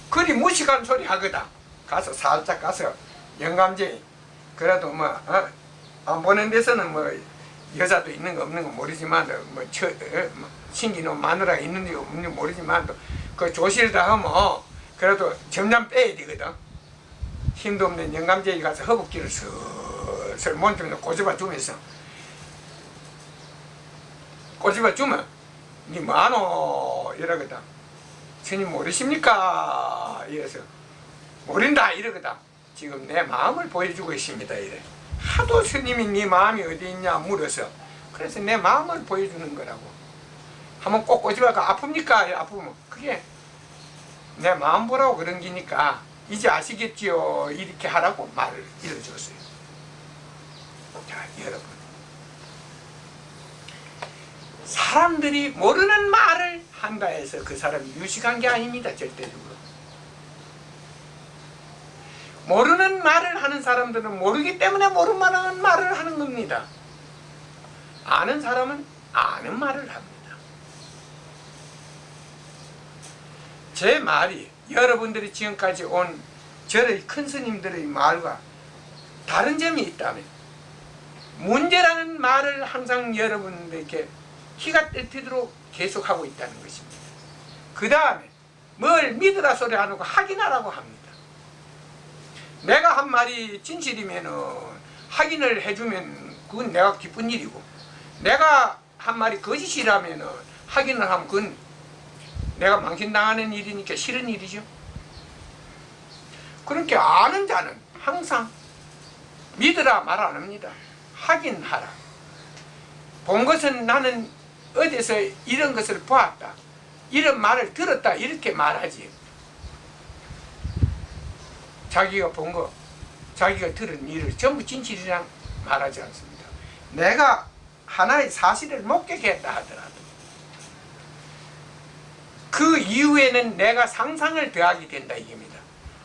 그리 무식한 소리 하거든. 가서 살짝 가서 영감쟁이, 그래도 뭐 안 보는 데서는 뭐 여자도 있는 거 없는 거 모르지만 뭐 신기놈 마누라가 있는지 없는지 모르지만 그 조실다 하면 그래도 점점 빼야 되거든. 힘도 없는 영감쟁이 가서 허벅지를 슬슬 몸 좀 꼬집어 주면서, 꼬집어 주면 니 뭐하노 이러거든. 스님 모르십니까? 이래서 모른다 이러거든. 지금 내 마음을 보여주고 있습니다 이래. 하도 스님이 네 마음이 어디 있냐 물어서, 그래서 내 마음을 보여주는 거라고. 한번 꼭 꼬집어가 아픕니까? 아프면 그게 내 마음 보라고 그런 기니까 이제 아시겠지요? 이렇게 하라고 말을 일러줬어요. 자, 여러분, 사람들이 모르는 말을 한다 해서 그 사람이 유식한 게 아닙니다. 절대적으로. 모르는 말을 하는 사람들은 모르기 때문에 모르는 말을 하는 겁니다. 아는 사람은 아는 말을 합니다. 제 말이 여러분들이 지금까지 온 저의 큰 스님들의 말과 다른 점이 있다면, 문제라는 말을 항상 여러분들에게 희가 뜰티도록 계속하고 있다는 것입니다. 그 다음에 뭘 믿으라 소리 안 하고 확인하라고 합니다. 내가 한 말이 진실이면 확인을 해주면 그건 내가 기쁜 일이고, 내가 한 말이 거짓이라면 확인을 하면 그건 내가 망신당하는 일이니까 싫은 일이죠. 그러니까 아는 자는 항상 믿으라 말 안 합니다. 확인하라. 본 것은 나는 어디서 이런 것을 보았다, 이런 말을 들었다, 이렇게 말하지. 자기가 본 거, 자기가 들은 일을 전부 진실이랑 말하지 않습니다. 내가 하나의 사실을 목격했다 하더라도 그 이후에는 내가 상상을 더하게 된다 이겁니다.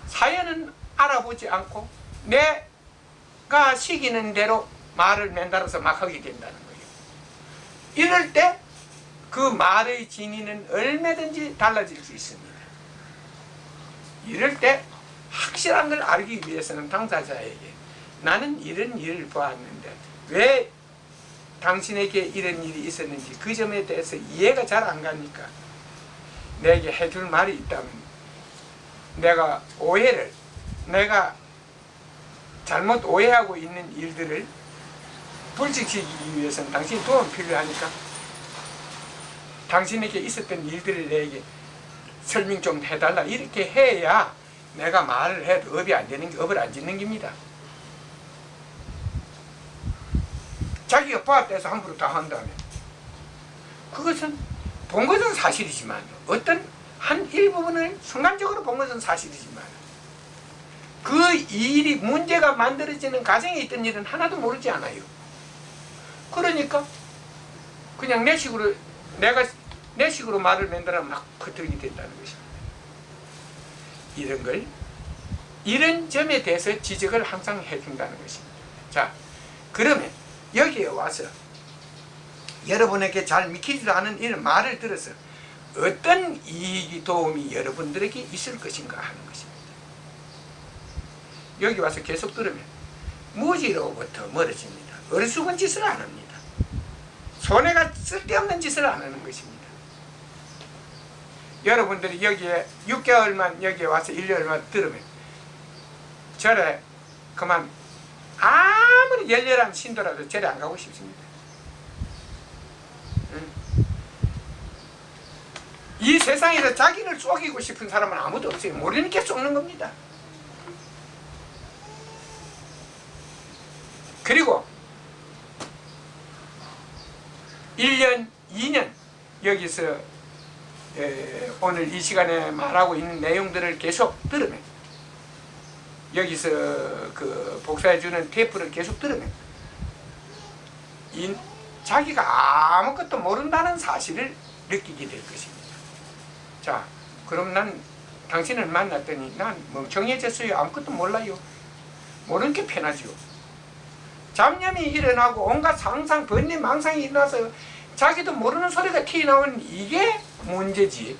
사연은 알아보지 않고 내가 시키는 대로 말을 맨달아서 막 하게 된다는 거예요. 이럴 때 그 말의 진위는 얼마든지 달라질 수 있습니다. 이럴 때 확실한 걸 알기 위해서는 당사자에게, 나는 이런 일을 보았는데 왜 당신에게 이런 일이 있었는지 그 점에 대해서 이해가 잘 안 가니까 내게 해줄 말이 있다면, 내가 잘못 오해하고 있는 일들을 불식시키기 위해서는 당신이 도움이 필요하니까 당신에게 있었던 일들을 내게 설명 좀 해달라, 이렇게 해야 내가 말을 해도 업이 안 되는 게, 업을 안 짓는 겁니다. 자기가 보았다 해서 함부로 다 한다면 그것은 본 것은 사실이지만, 어떤 한 일부분을 순간적으로 본 것은 사실이지만 그 일이 문제가 만들어지는 과정에 있던 일은 하나도 모르지 않아요. 그러니까 그냥 내 식으로 말을 만들어 막 흩어지게 된다는 것입니다. 이런 점에 대해서 지적을 항상 해준다는 것입니다. 자, 그러면 여기에 와서 여러분에게 잘 믿기지도 않은 이런 말을 들어서 어떤 이익이 도움이 여러분들에게 있을 것인가 하는 것입니다. 여기 와서 계속 들으면 무지로부터 멀어집니다. 어리석은 짓을 안 합니다. 손해가 쓸데없는 짓을 안 하는 것입니다. 여러분들이 여기에 6개월만 여기에 와서 1년만 들으면 절에 그만 아무리 열렬한 신도라도 절에 안 가고 싶습니다. 이 세상에서 자기를 속이고 싶은 사람은 아무도 없어요. 모르니까 속는 겁니다. 그리고 1년, 2년 여기서 오늘 이 시간에 말하고 있는 내용들을 계속 들으면, 여기서 그 복사해주는 테이프를 계속 들으면 자기가 아무것도 모른다는 사실을 느끼게 될 것입니다. 자, 그럼 난 당신을 만났더니 난 멍청해졌어요. 아무것도 몰라요. 모르는 게 편하죠. 잡념이 일어나고 온갖 상상, 번뇌, 망상이 일어나서 자기도 모르는 소리가 튀어나오는 이게 문제지.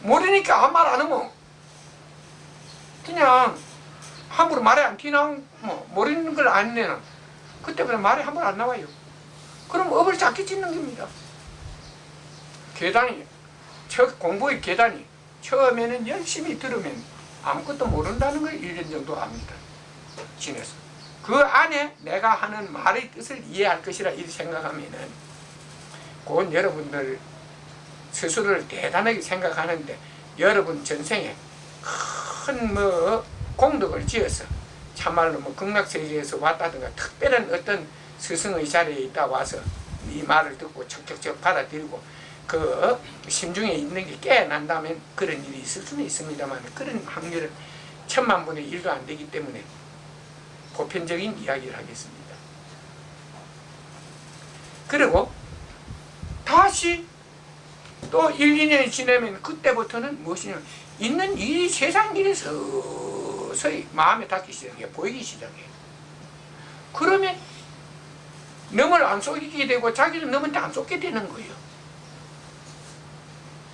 모르니까 아무 말 안 하면 그냥 함부로 말이 안 튀어나오면 모르는 걸 안 내는 그때부터 말이 함부로 안 나와요. 그럼 업을 작게 짓는 겁니다. 계단이, 공부의 계단이 처음에는 열심히 들으면 아무것도 모른다는 걸 1년 정도 압니다. 지내서. 그 안에 내가 하는 말의 뜻을 이해할 것이라 이렇게 생각하면은 곧 여러분들 스스로를 대단하게 생각하는데 여러분 전생에 큰 공덕을 지어서 참말로 극락세계에서 왔다든가 특별한 어떤 스승의 자리에 있다 와서 이 말을 듣고 척척척 받아들이고 그 심중에 있는 게 깨어난다면 그런 일이 있을 수는 있습니다만 그런 확률은 1000만분의 1도 안 되기 때문에 보편적인 이야기를 하겠습니다. 그리고 다시 또 1, 2년이 지나면 그때부터는 무엇이냐, 있는 이 세상 일이 서서히 마음에 닿기 시작해, 보이기 시작해. 그러면 남을 안 속이게 되고 자기도 남한테 안 속게 되는 거예요.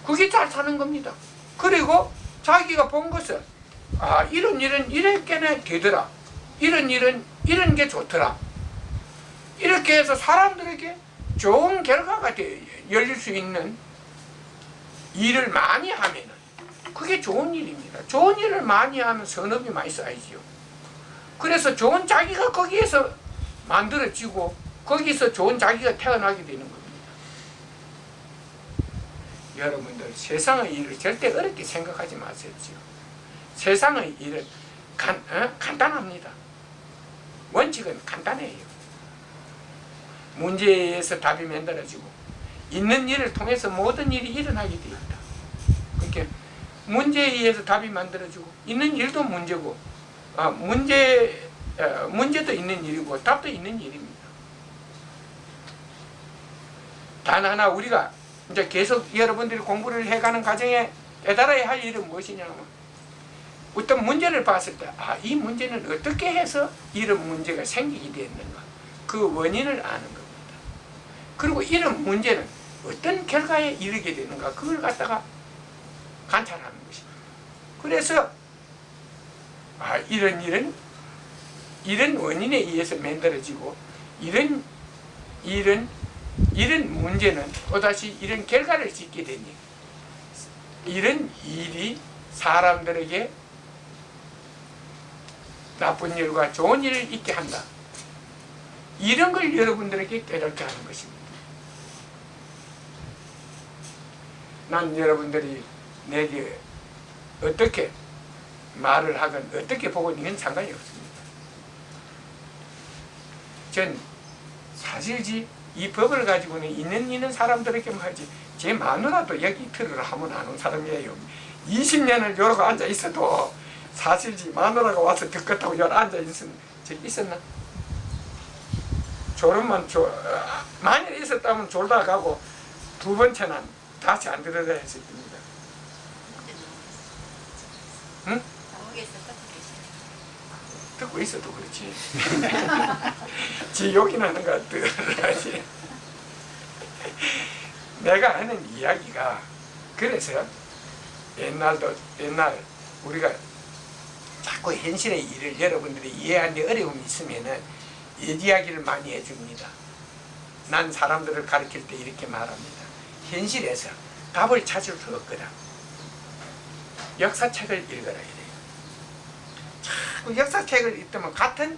그게 잘 사는 겁니다. 그리고 자기가 본 것을 이런 일은 이렇게는 되더라. 이런 일은 이런 게 좋더라. 이렇게 해서 사람들에게 좋은 결과가 열릴 수 있는 일을 많이 하면은 그게 좋은 일입니다. 좋은 일을 많이 하면 선업이 많이 쌓이지요. 그래서 좋은 자기가 거기에서 만들어지고 거기서 좋은 자기가 태어나게 되는 겁니다. 여러분들 세상의 일을 절대 어렵게 생각하지 마세요. 세상의 일은 간단합니다. 원칙은 간단해요. 문제에서 답이 만들어지고 있는 일을 통해서 모든 일이 일어나게 되어 있다. 그러니까 문제에 의해서 답이 만들어지고 있는 일도 문제고 문제도 있는 일이고 답도 있는 일입니다. 단 하나 우리가 이제 계속 여러분들이 공부를 해가는 과정에 깨달아야 할 일은 무엇이냐면 어떤 문제를 봤을 때 이 문제는 어떻게 해서 이런 문제가 생기게 되었는가 그 원인을 아는 겁니다. 그리고 이런 문제는 어떤 결과에 이르게 되는가 그걸 갖다가 관찰하는 것입니다. 그래서 이런 일은 이런 원인에 의해서 만들어지고 이런 문제는 또다시 이런 결과를 짓게 되니 이런 일이 사람들에게 나쁜 일과 좋은 일을 있게 한다. 이런 걸 여러분들에게 깨닫게 하는 것입니다. 난 여러분들이 내게 어떻게 말을 하건 어떻게 보건 이건 상관이 없습니다. 전 사실지 이 법을 가지고는 있는 사람들에게만 하지 제 마누라도 여기 들으라 하면 안 온 사람이에요. 20년을 여러고 앉아 있어도 사실지 마누라가 와서 듣겠다고 여기 앉아 있었나? 졸음만 만일 있었다면 졸다 가고 두 번째는 다시 안 들어야 했을 겁니다. 응? 듣고 있어도 그렇지. 지 욕이나는 것 같더라지. 내가 하는 이야기가 그래서 옛날 우리가 자꾸 현실의 일을 여러분들이 이해하는데 어려움이 있으면은 옛 이야기를 많이 해줍니다. 난 사람들을 가르칠 때 이렇게 말합니다. 현실에서 답을 찾을 수 없거든. 역사책을 읽어라 이래요. 자꾸 역사책을 읽으면 같은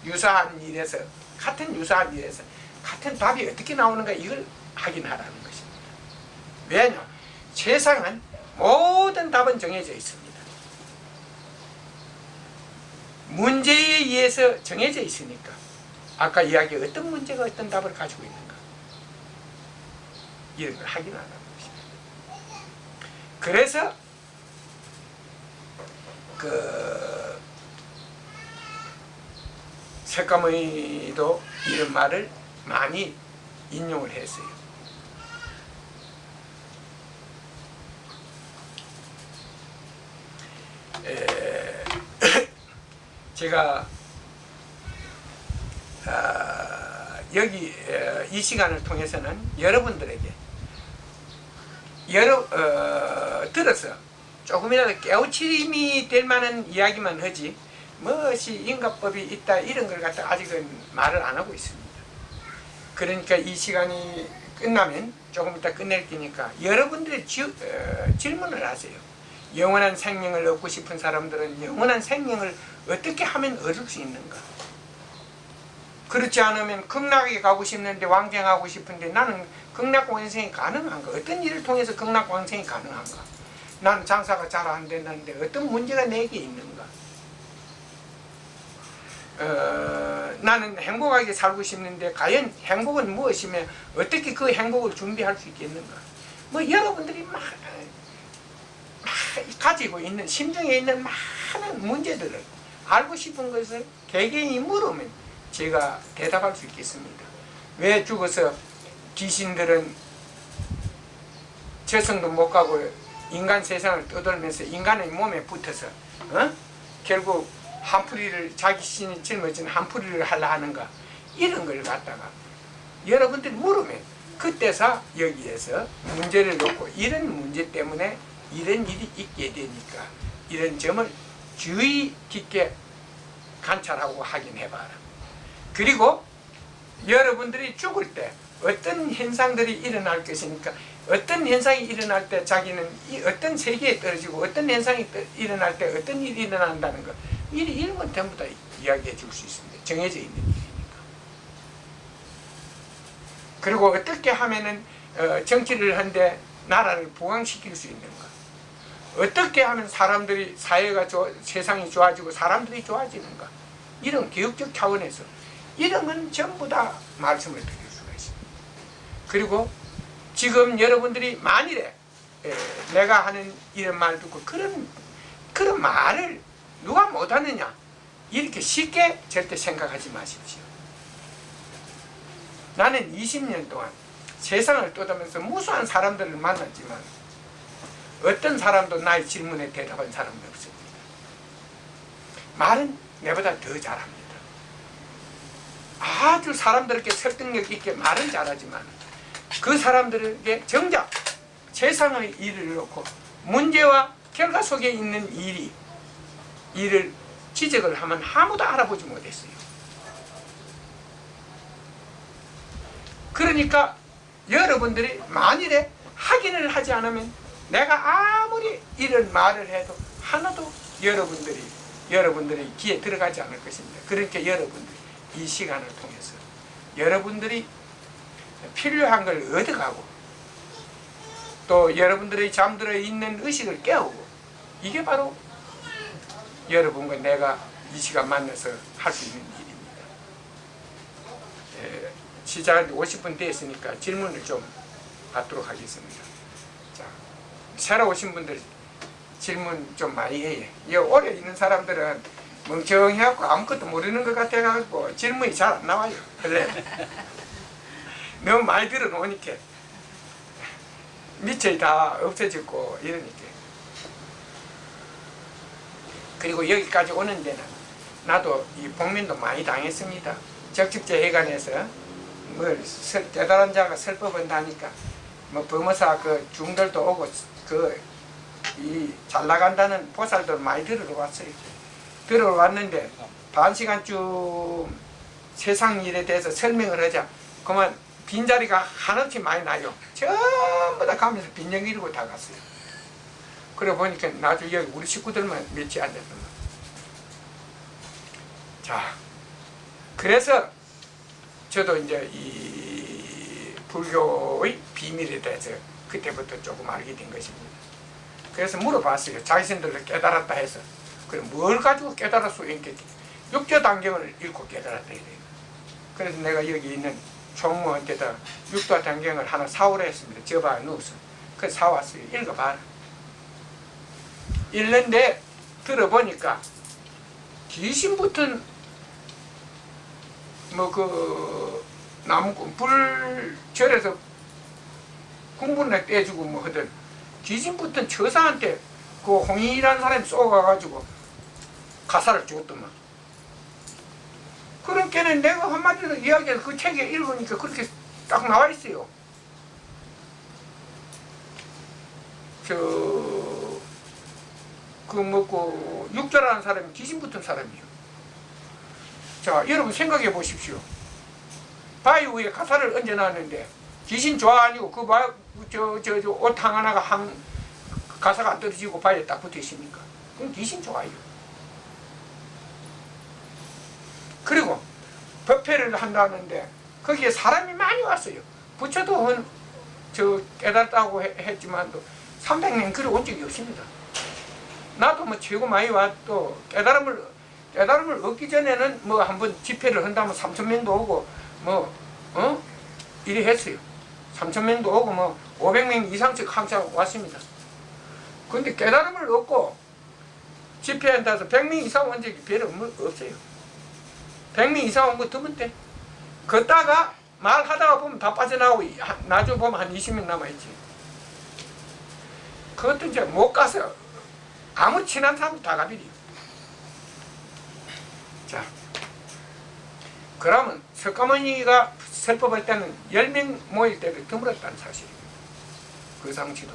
유사한 일에서 같은 답이 어떻게 나오는가 이걸 확인하라는 것입니다. 왜냐? 세상은 모든 답은 정해져 있습니다. 문제에 의해서 정해져 있으니까 아까 이야기 어떤 문제가 어떤 답을 가지고 있는가 이런 걸 확인하라는 것입니다. 그래서 석가모니도 이런 말을 많이 인용을 했어요. 제가 여기 이 시간을 통해서는 여러분들에게 들어서 조금이라도 깨우침이 될 만한 이야기만 하지 무엇이 인과법이 있다 이런 걸 갖다 아직은 말을 안 하고 있습니다. 그러니까 이 시간이 끝나면 조금 이따 끝낼 테니까 여러분들의 질문을 하세요. 영원한 생명을 얻고 싶은 사람들은 영원한 생명을 어떻게 하면 얻을 수 있는가? 그렇지 않으면 극락에 가고 싶는데 왕생하고 싶은데 나는 극락왕생이 가능한가? 어떤 일을 통해서 극락왕생이 가능한가? 나는 장사가 잘 안 된다는데 어떤 문제가 내게 있는가? 나는 행복하게 살고 싶은데 과연 행복은 무엇이며 어떻게 그 행복을 준비할 수 있겠는가? 뭐 여러분들이 막 가지고 있는 심중에 있는 많은 문제들을 알고 싶은 것을 개개인이 물으면 제가 대답할 수 있겠습니다. 왜 죽어서 귀신들은 저승도 못 가고 인간 세상을 떠돌면서 인간의 몸에 붙어서 결국 한풀이를 자기 신이 짊어진 한풀이를 하려 하는가 이런 걸 갖다가 여러분들이 물으면 그때서 여기에서 문제를 놓고 이런 문제 때문에 이런 일이 있게 되니까 이런 점을 주의 깊게 관찰하고 확인해봐라. 그리고 여러분들이 죽을 때 어떤 현상들이 일어날 것이니까 어떤 현상이 일어날 때 자기는 어떤 세계에 떨어지고 어떤 현상이 일어날 때 어떤 일이 일어난다는 것 미리 읽으면 전부 다 이야기해 줄 수 있습니다. 정해져 있는 일이니까. 그리고 어떻게 하면은 정치를 한데 나라를 부강시킬 수 있는가? 어떻게 하면 사람들이 세상이 좋아지고 사람들이 좋아지는가? 이런 교육적 차원에서 이런 건 전부 다 말씀을 드릴 수가 있습니다. 그리고 지금 여러분들이 만일에 내가 하는 이런 말 듣고 그런 말을 누가 못하느냐 이렇게 쉽게 절대 생각하지 마십시오. 나는 20년 동안 세상을 떠다면서 무수한 사람들을 만났지만 어떤 사람도 나의 질문에 대답한 사람은 없습니다. 말은 내보다 더 잘합니다. 아주 사람들에게 설득력 있게 말은 잘하지만 그 사람들에게 정작 세상의 일을 놓고 문제와 결과 속에 있는 일을 지적을 하면 아무도 알아보지 못했어요. 그러니까 여러분들이 만일에 확인을 하지 않으면 내가 아무리 이런 말을 해도 하나도 여러분들이 귀에 들어가지 않을 것입니다. 그러니까 여러분들이 이 시간을 통해서 여러분들이 필요한 걸 얻어가고 또 여러분들의 잠들어 있는 의식을 깨우고 이게 바로 여러분과 내가 이 시간 만나서 할 수 있는 일입니다. 시작한 지 50분 됐으니까 질문을 좀 받도록 하겠습니다. 자, 새로 오신 분들 질문 좀 많이 해요. 오래 있는 사람들은 멍청해갖고 아무것도 모르는 것 같아가지고 질문이 잘 안 나와요. 그래. 너무 많이 들어놓으니까 미천이 다 없어졌고 이러니까. 그리고 여기까지 오는 데는 나도 이 복면도 많이 당했습니다. 적직제회관에서 뭐 깨달은 자가 설법한다니까 뭐 법무사 그 중들도 오고 그 이 잘 나간다는 보살들 많이 들어왔어요. 들어왔는데 반 시간쯤 세상 일에 대해서 설명을 하자. 그러면 빈자리가 한없이 많이 나요. 전부 다 가면서 빈정 이루고 다 갔어요. 그래 보니까 나중에 여기 우리 식구들만 몇이 안 됐던 거예요. 자, 그래서 저도 이제 이 불교의 비밀에 대해서 그때부터 조금 알게 된 것입니다. 그래서 물어봤어요. 자신들을 깨달았다 해서. 그럼 뭘 가지고 깨달을 수 있겠지? 육조단경을 읽고 깨달았다 해야 돼요. 그래서 내가 여기 있는 총무한테다 육조단경을 하나 사오라 했습니다. 저방에 넣어서. 그래서 사왔어요. 읽어봐라. 읽는데 들어보니까 귀신 붙은 뭐 그 나무꾼 불절에서 공분에 떼주고 뭐 하던 귀신 붙은 처사한테 그 홍인이라는 사람이 쏘가가지고 가사를 죽었더만. 그러니까 내가 한마디로 이야기해서 그 책에 읽으니까 그렇게 딱 나와 있어요. 그 뭐고 육자라는 사람이 귀신 붙은 사람이에요. 자, 여러분 생각해 보십시오. 바위 위에 가사를 얹어놨는데 귀신 좋아 아니고 그 옷 하나가 가사가 안 떨어지고 바위에 딱 붙어 있습니까? 그럼 귀신 좋아요. 그리고 법회를 한다는데 거기에 사람이 많이 왔어요. 부처도 깨달았다고 했지만도 300명 그리 온 적이 없습니다. 나도 뭐 최고 많이 왔도 깨달음을 얻기 전에는 뭐 한번 집회를 한다면 3,000명도 오고 이래 했어요. 3,000명도 오고 뭐 500명 이상씩 항상 왔습니다. 근데 깨달음을 얻고 집회한다서 100명 이상 온 적이 별로 없어요. 100명 이상 온 거 드문데 걷다가 말하다가 보면 다 빠져나오고 나중에 보면 한 20명 남아있지. 그것도 이제 못 가서 아무 친한 사람도 다 가버려요. 자, 그러면 석가모니가 설법할 때는 10명 모일 때를 드물었다는 사실입니다. 그 상치도.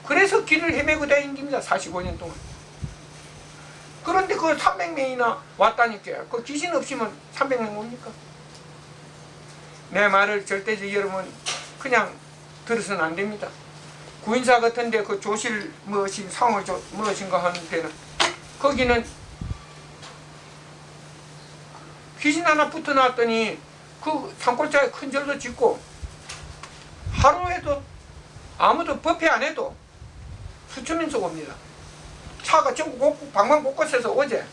그래서 길을 헤매고 다닙니다. 45년 동안. 그런데 그 300명이나 왔다니까. 그 귀신 없이면 300명 옵니까? 내 말을 절대적으로 여러분 그냥 들어서는 안 됩니다. 구인사 같은데 그 조실 무엇인 상을 무엇인가 하는 데는 거기는 귀신 하나 붙어 놨더니 그 산골짜기 큰 절도 짓고 하루에도 아무도 법회 안 해도 수천 명씩 옵니다. 차가 전국 방방 곳곳에서 오제.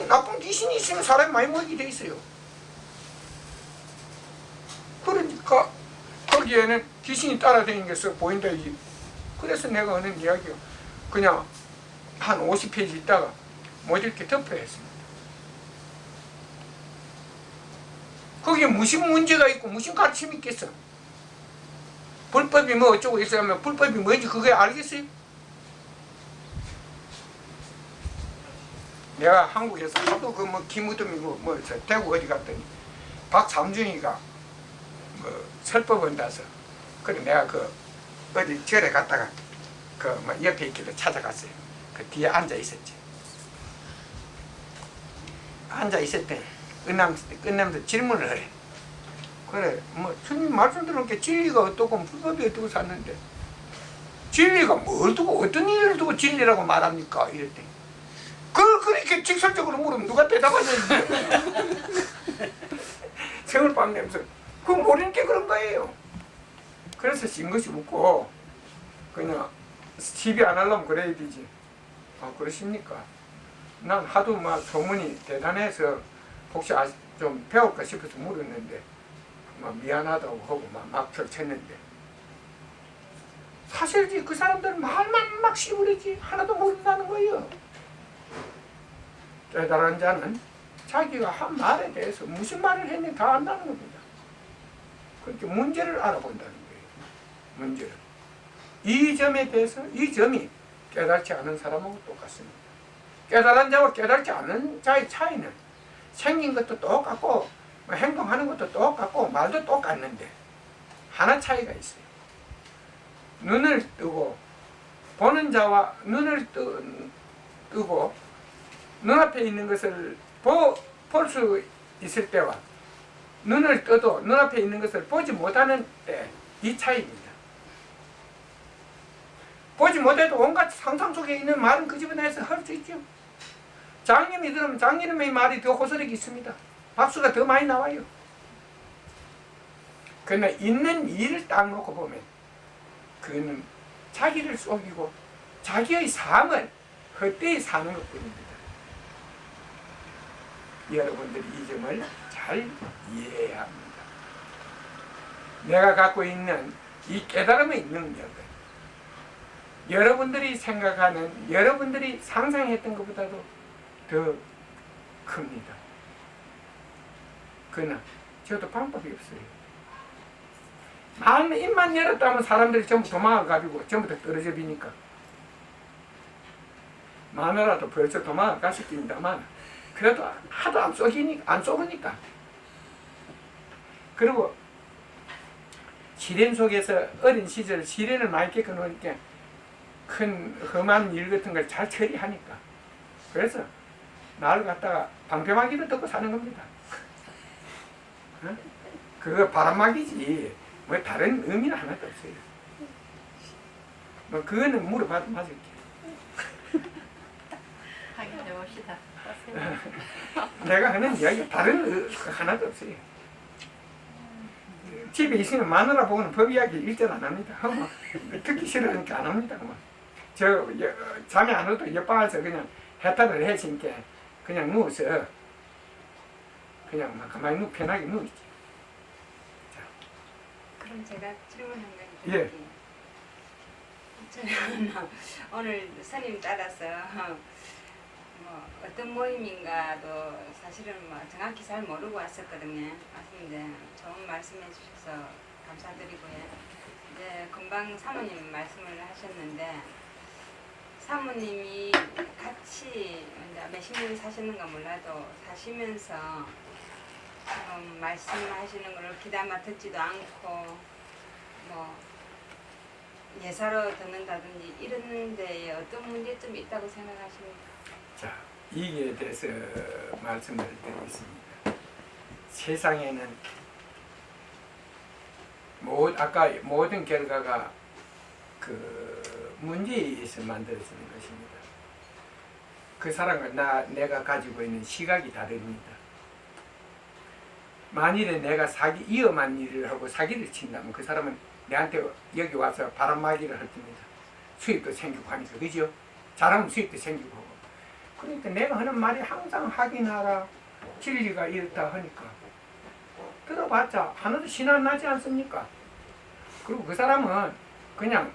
나쁜 귀신이 있으면 사람이 많이 모이게 돼 있어요. 그러니까 거기에는 귀신이 따라다니는 게 보인다. 그래서 내가 하는 이야기요. 그냥 한 50페이지 있다가 못 읽게 덮어야 했습니다. 거기에 무슨 문제가 있고 무슨 가르침이 있겠어? 불법이 뭐 어쩌고 있으면 불법이 뭔지 그게 알겠어요? 내가 한국에서 하도 그 뭐 기무덤이 대구 어디 갔더니 박삼중이가 뭐 설법한다서 그래 내가 그 어디 절에 갔다가 그 뭐 옆에 있길래 찾아갔어요. 그 뒤에 앉아 있었지. 앉아 있을 때 끝나면서 질문을 하래. 그래 뭐 스님 말씀 들은 게 진리가 어떻고 불법이 어떻고 샀는데 진리가 뭘 두고 어떤 일을 두고 진리라고 말합니까? 이랬더니 그걸 그렇게 직설적으로 물으면 누가 대답하는데 생을 밤내면서 그거 모르는 게 그런 거예요. 그래서 진 것이 묻고 그냥 시비 안 하려면 그래야 되지. 그러십니까? 난 하도 막 소문이 대단해서 혹시 좀 배울까 싶어서 물었는데 막 미안하다고 하고 막 펼쳤는데 사실 그 사람들은 말만 막 씹으려지 하나도 모른다는 거예요. 깨달은 자는 자기가 한 말에 대해서 무슨 말을 했는지 다 안다는 겁니다. 그렇게 문제를 알아본다는 거예요. 문제를. 이 점에 대해서 이 점이 깨달지 않은 사람하고 똑같습니다. 깨달은 자와 깨달지 않는 자의 차이는 생긴 것도 똑같고 뭐 행동하는 것도 똑같고 말도 똑같는데 하나 차이가 있어요. 눈을 뜨고 보는 자와 눈을 뜨고 눈앞에 있는 것을 볼 수 있을 때와 눈을 떠도 눈앞에 있는 것을 보지 못하는 때 이 차이입니다. 보지 못해도 온갖 상상 속에 있는 말은 그 집어내서 할 수 있죠. 장님이 들으면 장님의 말이 더 호소력이 있습니다. 박수가 더 많이 나와요. 그러나 있는 일을 딱 놓고 보면 그는 자기를 속이고 자기의 삶을 헛되이 사는 것뿐입니다. 여러분들이 이 점을 잘 이해해야 합니다. 내가 갖고 있는 이 깨달음의 능력은 여러분들이 생각하는, 여러분들이 상상했던 것보다도 더 큽니다. 그러나 저도 방법이 없어요. 마음 입만 열었다면 사람들이 전부 도망가가지고 전부 다 떨어져 비니까 마누라도 벌써 도망갔을 낀다만 그래도 하도 안 쏘으니까 그리고 시련 속에서 어린 시절 시련을 많이 겪어놓으니까 큰 험한 일 같은 걸 잘 처리하니까 그래서 나를 갖다가 방패막이를 듣고 사는 겁니다. 어? 그거 바람막이지 뭐 다른 의미는 하나도 없어요. 뭐 그거는 물어봐도 맞을게. 확인해 봅시다. 내가 하는 이야기 다른 하나도 없어요. 집에 있으면 마누라 보고는 법 이야기 일절 안 합니다. 듣기 싫으니까 안 합니다. 저 잠이 안 오도 옆방에서 그냥 해탈을 해주니까 그냥 누워서 그냥 막 가만히 편하게 누워있지. 그럼 제가 질문 한 가지 예. 드릴게요. 저는 오늘 스님 따라서 뭐 어떤 모임인가도 사실은 뭐 정확히 잘 모르고 왔었거든요. 왔는데 좋은 말씀해 주셔서 감사드리고요. 이제 금방 사모님 말씀을 하셨는데 사모님이 같이 이제 몇십 년 사셨는가 몰라도 사시면서 말씀하시는 걸 귀담아 듣지도 않고 뭐 예사로 듣는다든지 이런 데에 어떤 문제점이 있다고 생각하십니까? 자, 이에 대해서 말씀을 드리겠습니다. 세상에는 아까 모든 결과가 그 문제에 의해서 만들어지는 것입니다. 그 사람과 내가 가지고 있는 시각이 다릅니다. 만일에 내가 위험한 일을 하고 사기를 친다면 그 사람은 내한테 여기 와서 바람막이를 할 겁니다. 수입도 생기고 하니까, 그죠? 잘하면 수입도 생기고 하고. 그러니까 내가 하는 말이 항상 확인하라, 진리가 이렇다 하니까 들어봤자 하나도 신안 나지 않습니까? 그리고 그 사람은 그냥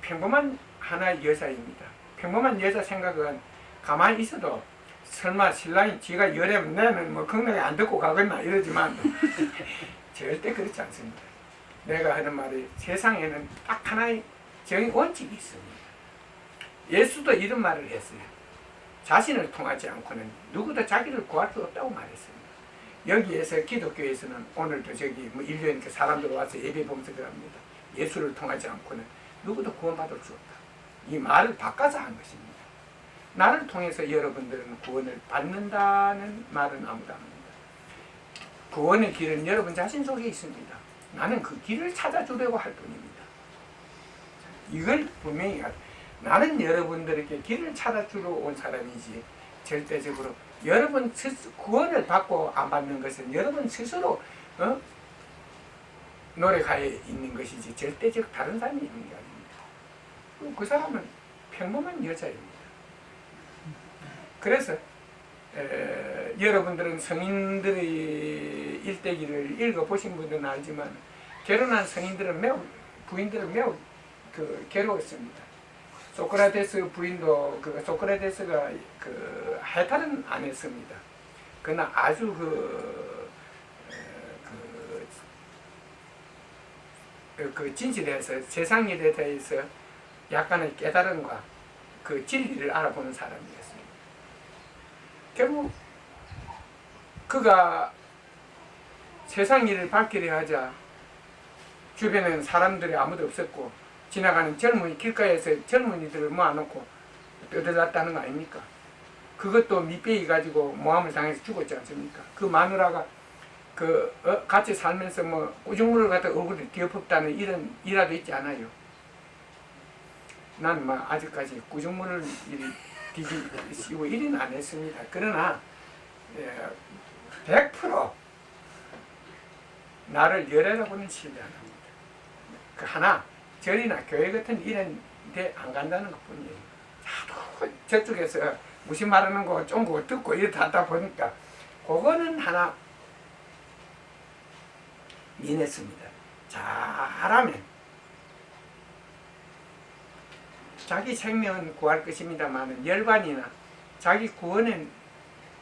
평범한 하나의 여자입니다. 평범한 여자 생각은 가만히 있어도 설마 신랑이 지가 열애면 내는 뭐 건강에 안 듣고 가겠나 이러지만 절대 그렇지 않습니다. 내가 하는 말이 세상에는 딱 하나의 정의 원칙이 있습니다. 예수도 이런 말을 했어요. 자신을 통하지 않고는 누구도 자기를 구할 수 없다고 말했습니다. 여기에서 기독교에서는 오늘도 저기 뭐 인류에니까 사람들 와서 예배 봉사를 합니다. 예수를 통하지 않고는 누구도 구원받을 수 없다. 이 말을 바꿔서 한 것입니다. 나를 통해서 여러분들은 구원을 받는다는 말은 아무도 안 합니다. 구원의 길은 여러분 자신 속에 있습니다. 나는 그 길을 찾아주려고 할 뿐입니다. 이걸 분명히 나는 여러분들에게 길을 찾아주러 온 사람이지 절대적으로 여러분 구원을 받고 안 받는 것은 여러분 스스로 노력하에 있는 것이지 절대적 다른 사람이 있는 게 아닙니다. 그 사람은 평범한 여자입니다. 그래서 여러분들은 성인들의 일대기를 읽어보신 분들은 알지만 결혼한 성인들은 부인들은 매우 괴로웠습니다. 소크라테스 부인도 소크라테스가 해탈은 안 했습니다. 그러나 아주 그 진실에서 세상 일에 대해서 약간의 깨달음과 그 진리를 알아보는 사람이었어요. 결국 그가 세상 일을 밝히려 하자 주변에는 사람들이 아무도 없었고 지나가는 젊은이 길가에서 젊은이들을 모아놓고 떠들었다는 거 아닙니까? 그것도 밑배이 가지고 모함을 당해서 죽었지 않습니까? 그 마누라가 같이 살면서 뭐 우중물을 갖다 얼굴에 뒤엎었다는 이런 일화도 있지 않아요. 난 뭐 아직까지 구중물을 뒤집고 일은 안 했습니다. 그러나 100% 나를 열애라고는 신뢰 안 합니다. 그 하나 절이나 교회 같은 이런 데 안 간다는 것 뿐이에요. 자꾸 저쪽에서 무슨 말하는 거 쫑고 듣고 이렇다 하다 보니까 그거는 하나 민했습니다. 잘하면 자기 생명은 구할 것입니다만 열반이나 자기 구원은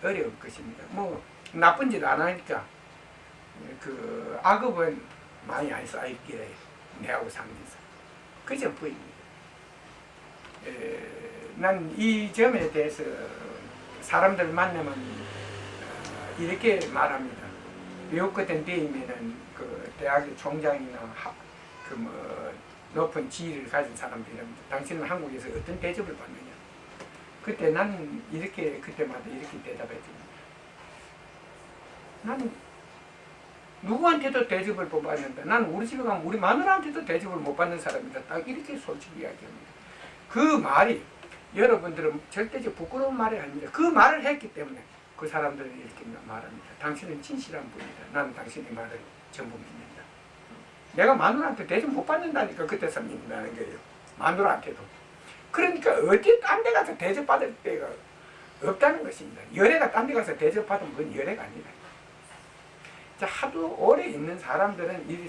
어려울 것입니다. 뭐 나쁜 짓 안 하니까 그 악업은 많이 안 쌓이기에 내하고 살면서 그 전부입니다. 난 이 점에 대해서 사람들 만나면 이렇게 말합니다. 외국 같은 데이면은 그 대학의 총장이나 그 뭐 높은 지위를 가진 사람들이랍니다. 당신은 한국에서 어떤 대접을 받느냐? 그때 나는 이렇게 그때마다 이렇게 대답했습니다. 나는 누구한테도 대접을 못 받는다. 나는 우리 집에 가면 우리 마누라한테도 대접을 못 받는 사람이다. 딱 이렇게 솔직히 이야기합니다. 그 말이 여러분들은 절대적 부끄러운 말이 아닙니다. 그 말을 했기 때문에 그 사람들은 이렇게 말합니다. 당신은 진실한 분이다. 나는 당신의 말을 전부 믿는다. 내가 마누라한테 대접 못 받는다니까 그때서 믿는다는 거예요. 마누라한테도. 그러니까 어디 딴 데 가서 대접받을 때가 없다는 것입니다. 열애가 딴 데 가서 대접받으면 그건 열애가 아니다. 자, 하도 오래 있는 사람들은 이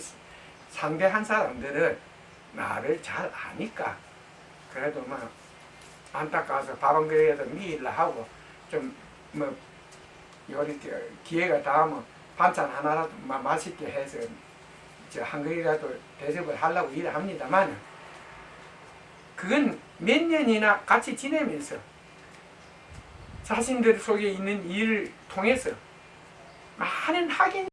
상대한 사람들은 나를 잘 아니까 그래도 막 안타까워서 밥 한 그릇이라도 미일라 하고 좀 뭐 요리 기회가 닿으면 반찬 하나라도 맛있게 해서 한 그릇이라도 대접을 하려고 일을 합니다만 그건 몇 년이나 같이 지내면서 자신들 속에 있는 일을 통해서 많은 확인